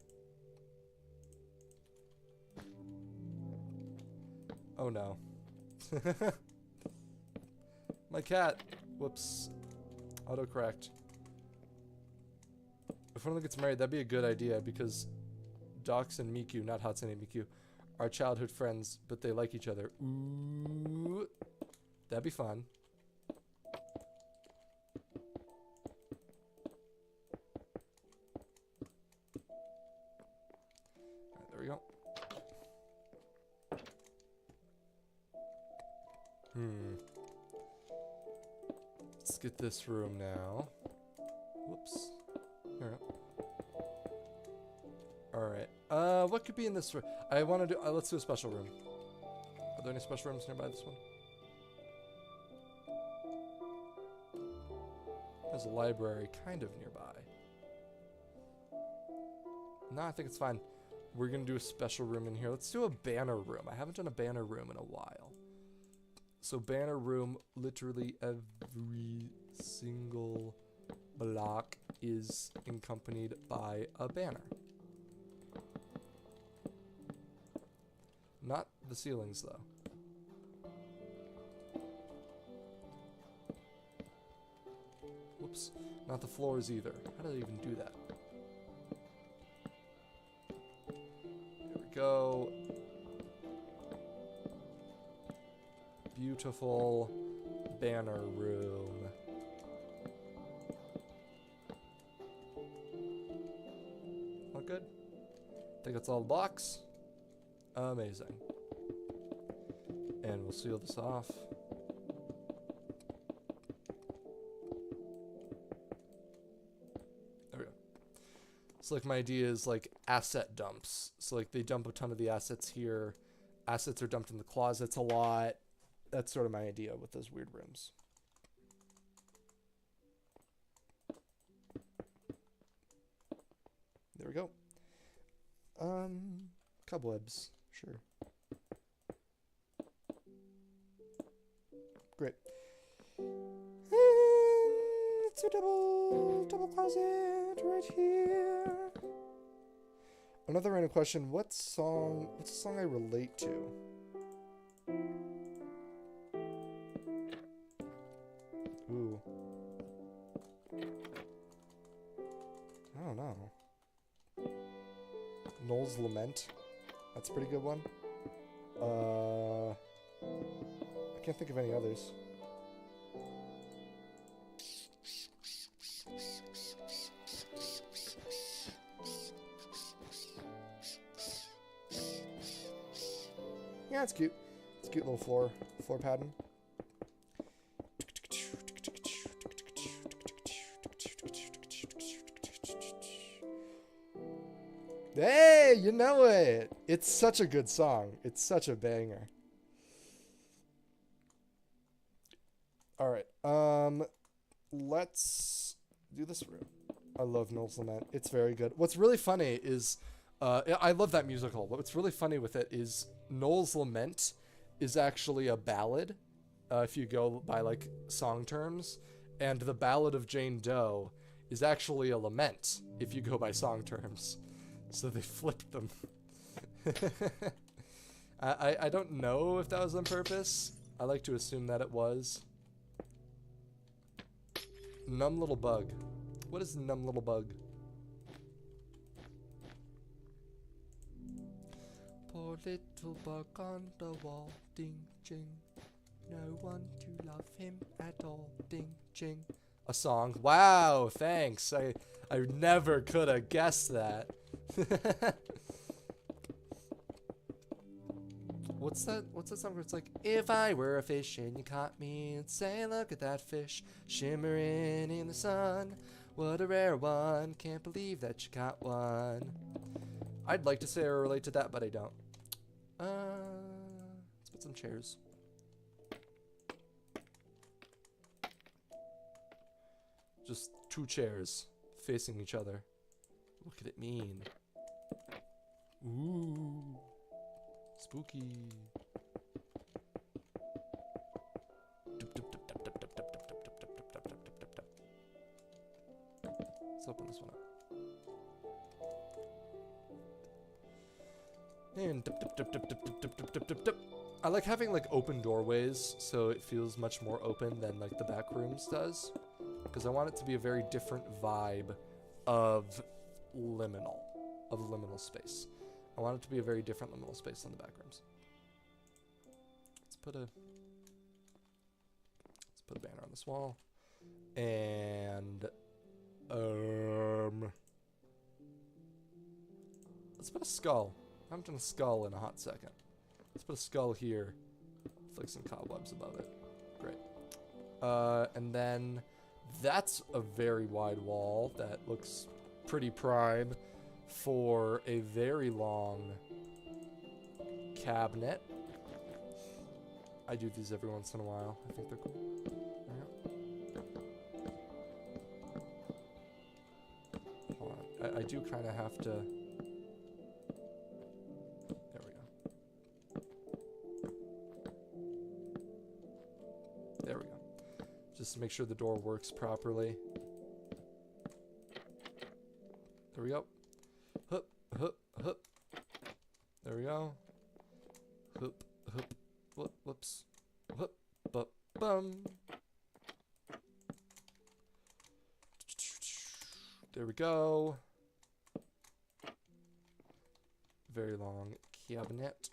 Oh no. My cat. Whoops. Autocorrect. If one of them gets married, that'd be a good idea because Dox and Miku, not Hatsune and Miku, are childhood friends, but they like each other. Ooh. That'd be fun. Alright, there we go. Let's get this room now. Whoops. There we go. Alright. What could be in this room? I want to do... let's do a special room. Are there any special rooms nearby this one? There's a library kind of nearby. No, I think it's fine. We're going to do a special room in here. Let's do a banner room. I haven't done a banner room in a while. So banner room, literally every single block is accompanied by a banner. Not the ceilings, though. Whoops. Not the floors either. How do they even do that? There we go. Beautiful banner room. All good? I think that's all the blocks. Amazing. And we'll seal this off. There we go. So like my idea is like asset dumps. So like they dump a ton of the assets here. Assets are dumped in the closets a lot. That's sort of my idea with those weird rooms. There we go. Cobwebs, sure. Great. It's a double closet right here. Another random question, what's a song I relate to? Ooh. I don't know. Noel's Lament. That's a pretty good one. I can't think of any others. Yeah, it's cute. It's a cute little floor pattern. Hey, you know it. It's such a good song. It's such a banger. All right. Let's do this room. I love Noel's Lament. It's very good. What's really funny is I love that musical, but what's really funny with it is Noel's Lament is actually a ballad if you go by like song terms, and the Ballad of Jane Doe is actually a lament if you go by song terms. So they flipped them. I don't know if that was on purpose. I like to assume that it was. Numb little bug. What is numb little bug? Poor little bug on the wall, ding ching. No one to love him at all, ding ching. A song. Wow, thanks. I never could have guessed that. What's that song where it's like, if I were a fish and you caught me and say, look at that fish shimmering in the sun. What a rare one. Can't believe that you caught one. I'd like to say I relate to that, but I don't. Let's put some chairs. Just 2 chairs facing each other. What could it mean? Ooh. Spooky. Let's open this one up. And I like having like open doorways, so it feels much more open than like the back rooms does. Because I want it to be a very different vibe of liminal space. I want it to be a very different liminal space than the back rooms. Let's put a banner on this wall. And let's put a skull. I haven't done a skull in a hot second. Let's put a skull here with like some cobwebs above it. Great. And then that's a very wide wall that looks pretty prime for a very long cabinet. I do these every once in a while. I think they're cool. Hold on. I do kind of have to... There we go. There we go. Just to make sure the door works properly. There we go. Hup, hup, hup. There we go. Hup, hup. Whoops. Hup, bup, bum. There we go. Very long cabinet.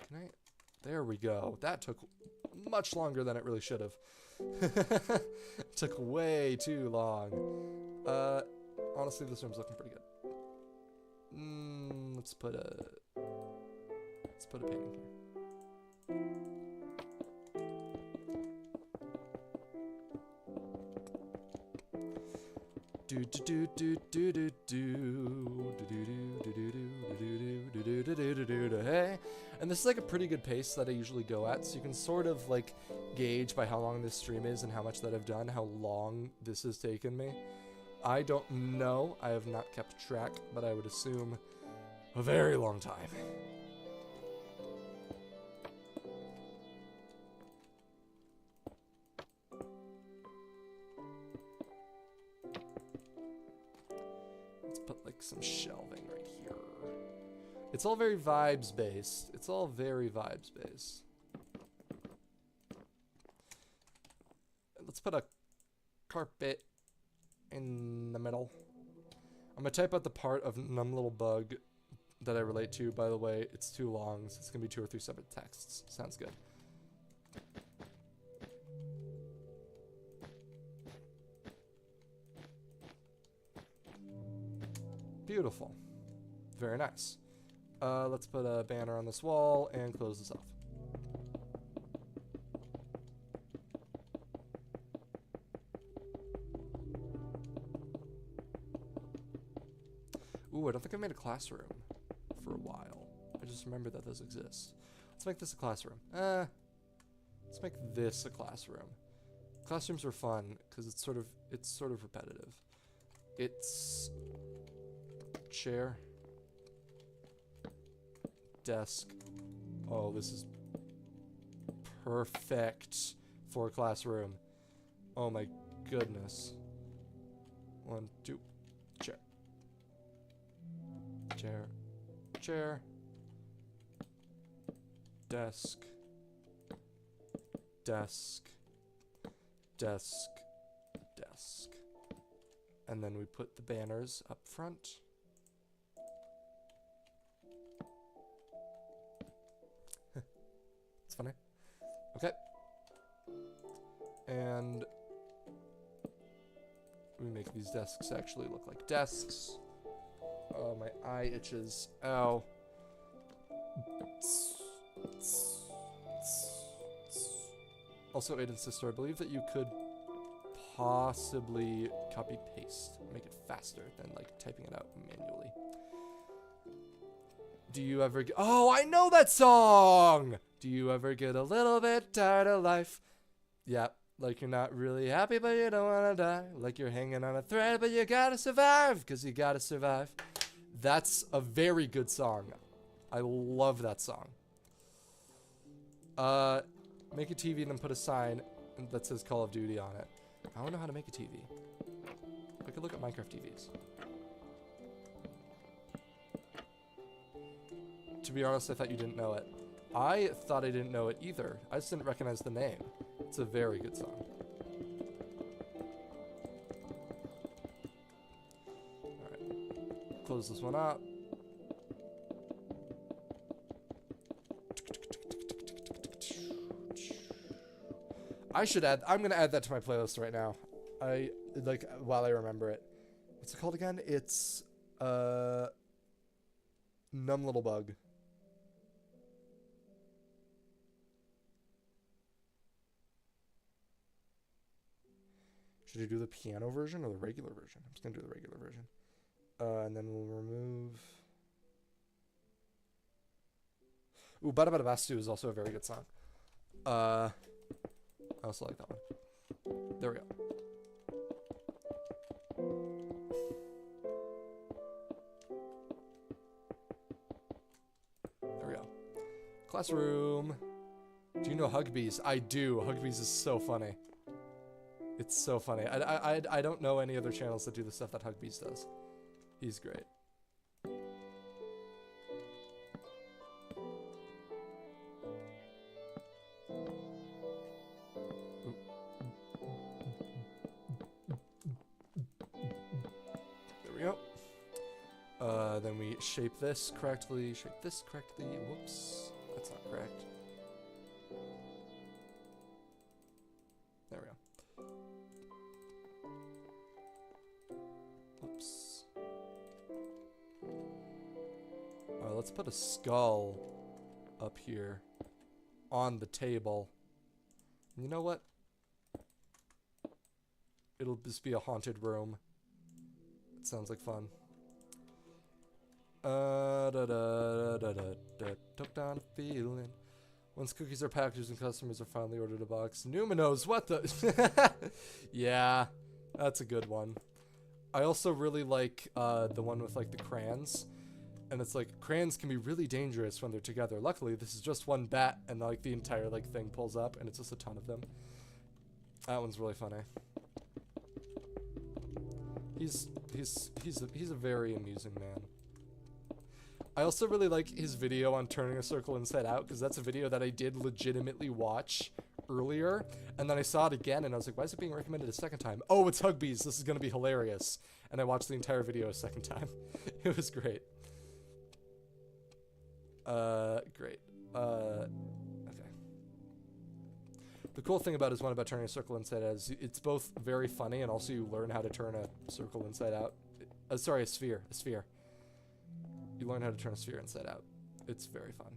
Can I? There we go. That took much longer than it really should have. Took way too long. Honestly, this room's looking pretty good. Let's put a painting here. Hey, and this is like a pretty good pace that I usually go at, so you can sort of like gauge by how long this stream is and how much that I've done, how long this has taken me. I don't know, I have not kept track, but I would assume a very long time. Let's put like some shelving right here. It's all very vibes based. It's all very vibes based. Let's put a carpet in the middle. I'm gonna type out the part of numb little bug that I relate to. By the way, it's too long, so it's gonna be 2 or 3 separate texts. Sounds good. Beautiful. Very nice. Let's put a banner on this wall and close this off. Ooh, I don't think I made a classroom for a while. I just remembered that those exist. Let's make this a classroom. Let's make this a classroom. Classrooms are fun because it's sort of repetitive. It's chair, desk. Oh, this is perfect for a classroom. Oh my goodness. 1, 2, chair. Chair, chair, desk, desk, desk, desk, And then we put the banners up front. It's funny. Okay. And we make these desks actually look like desks. Oh, my eye itches. Ow. Also, Aiden's sister, I believe that you could possibly copy paste, make it faster than like typing it out manually. Do you ever get, oh, I know that song! Do you ever get a little bit tired of life? Yeah, like you're not really happy but you don't wanna die. Like you're hanging on a thread but you gotta survive, cause you gotta survive. That's a very good song. I love that song. Make a TV and then put a sign that says Call of Duty on it. I don't know how to make a TV. I could look at Minecraft TVs. To be honest, I thought you didn't know it. I thought I didn't know it either. I just didn't recognize the name. It's a very good song. Alright. Close this one up. I should add, I'm gonna add that to my playlist right now. While I remember it. What's it called again? It's, Numb Little Bug. Should I do the piano version or the regular version? I'm just gonna do the regular version. And then we'll remove... Ooh, Bada Bada Bastu is also a very good song. I also like that one. There we go. There we go. Classroom. Do you know Hugbees? I do. Hugbees is so funny. It's so funny. I don't know any other channels that do the stuff that Hugbees does. He's great. Then we shape this correctly, Whoops, that's not correct. There we go. Whoops. Let's put a skull up here on the table. You know what? It'll just be a haunted room. It sounds like fun. Took down a feeling. Once cookies are packaged and customers are finally ordered a box. Numinos, what the? Yeah, that's a good one. I also really like the one with like the crayons. And it's like, crayons can be really dangerous when they're together. Luckily, this is just one bat and like the entire like thing pulls up and it's just a ton of them. That one's really funny. He's a very amusing man. I also really like his video on turning a circle inside out, because that's a video that I did legitimately watch earlier, and then I saw it again, and I was like, why is it being recommended a second time? Oh, it's Hugbees, this is going to be hilarious. And I watched the entire video a second time. It was great. Great. Okay. The cool thing about his one about turning a circle inside out is it's both very funny, and also you learn how to turn a circle inside out. Sorry, a sphere. You learn how to turn a sphere inside out. It's very fun.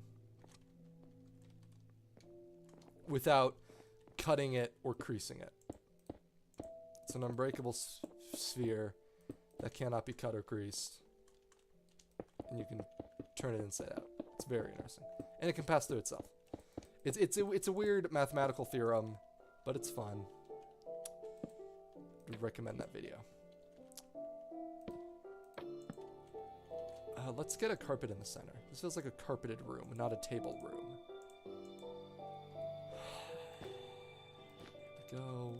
Without cutting it or creasing it. It's an unbreakable sphere that cannot be cut or creased. And you can turn it inside out. It's very interesting. And it can pass through itself. It's a weird mathematical theorem, but it's fun. I'd recommend that video. Let's get a carpet in the center. This feels like a carpeted room, not a table room. There we go.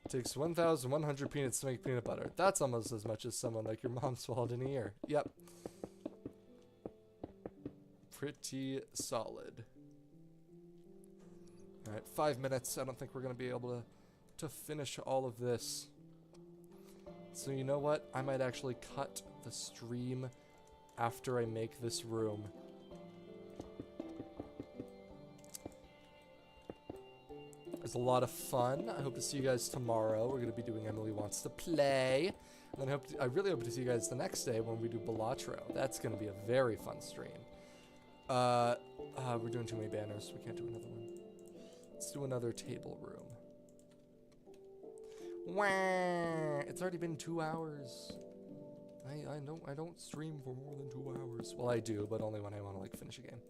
It takes 1,100 peanuts to make peanut butter. That's almost as much as someone like your mom swallowed in a year. Yep. pretty solid. All right, 5 minutes. I don't think we're going to be able to finish all of this. So you know what? I might actually cut the stream after I make this room. It was a lot of fun. I hope to see you guys tomorrow. We're going to be doing Emily Wants to Play. And then I really hope to see you guys the next day when we do Balatro. That's going to be a very fun stream. We're doing too many banners. We can't do another one. Let's do another table room. Wah! It's already been 2 hours. I don't stream for more than 2 hours. Well, I do, but only when I want to like finish a game.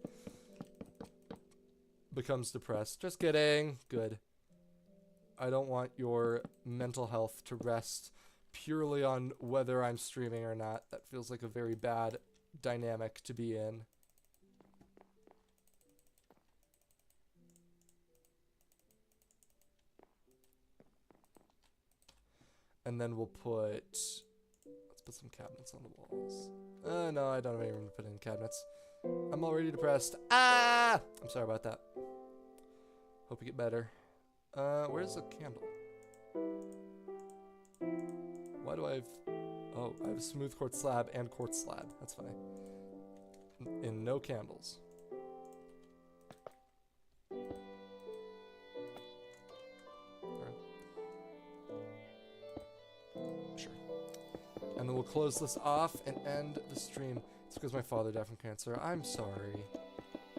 Becomes depressed. Just kidding. Good. I don't want your mental health to rest purely on whether I'm streaming or not. That feels like a very bad dynamic to be in. And then we'll put... Let's put some cabinets on the walls. No, I don't have any room to put in cabinets. I'm already depressed. Ah! I'm sorry about that. Hope you get better. Where's the candle? Why do I have... Oh, I have a smooth quartz slab and quartz slab. That's funny. And no candles. Sure. And then we'll close this off and end the stream. It's because my father died from cancer. I'm sorry.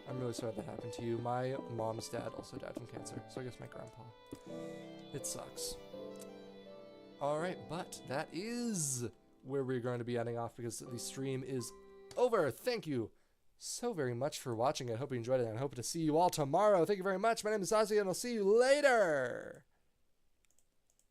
I'm really sorry that happened to you. My mom's dad also died from cancer. So I guess my grandpa. It sucks. Alright, but that is where we're going to be ending off because the stream is over. Thank you so very much for watching. I hope you enjoyed it and I hope to see you all tomorrow. Thank you very much. My name is Ozzy and I'll see you later.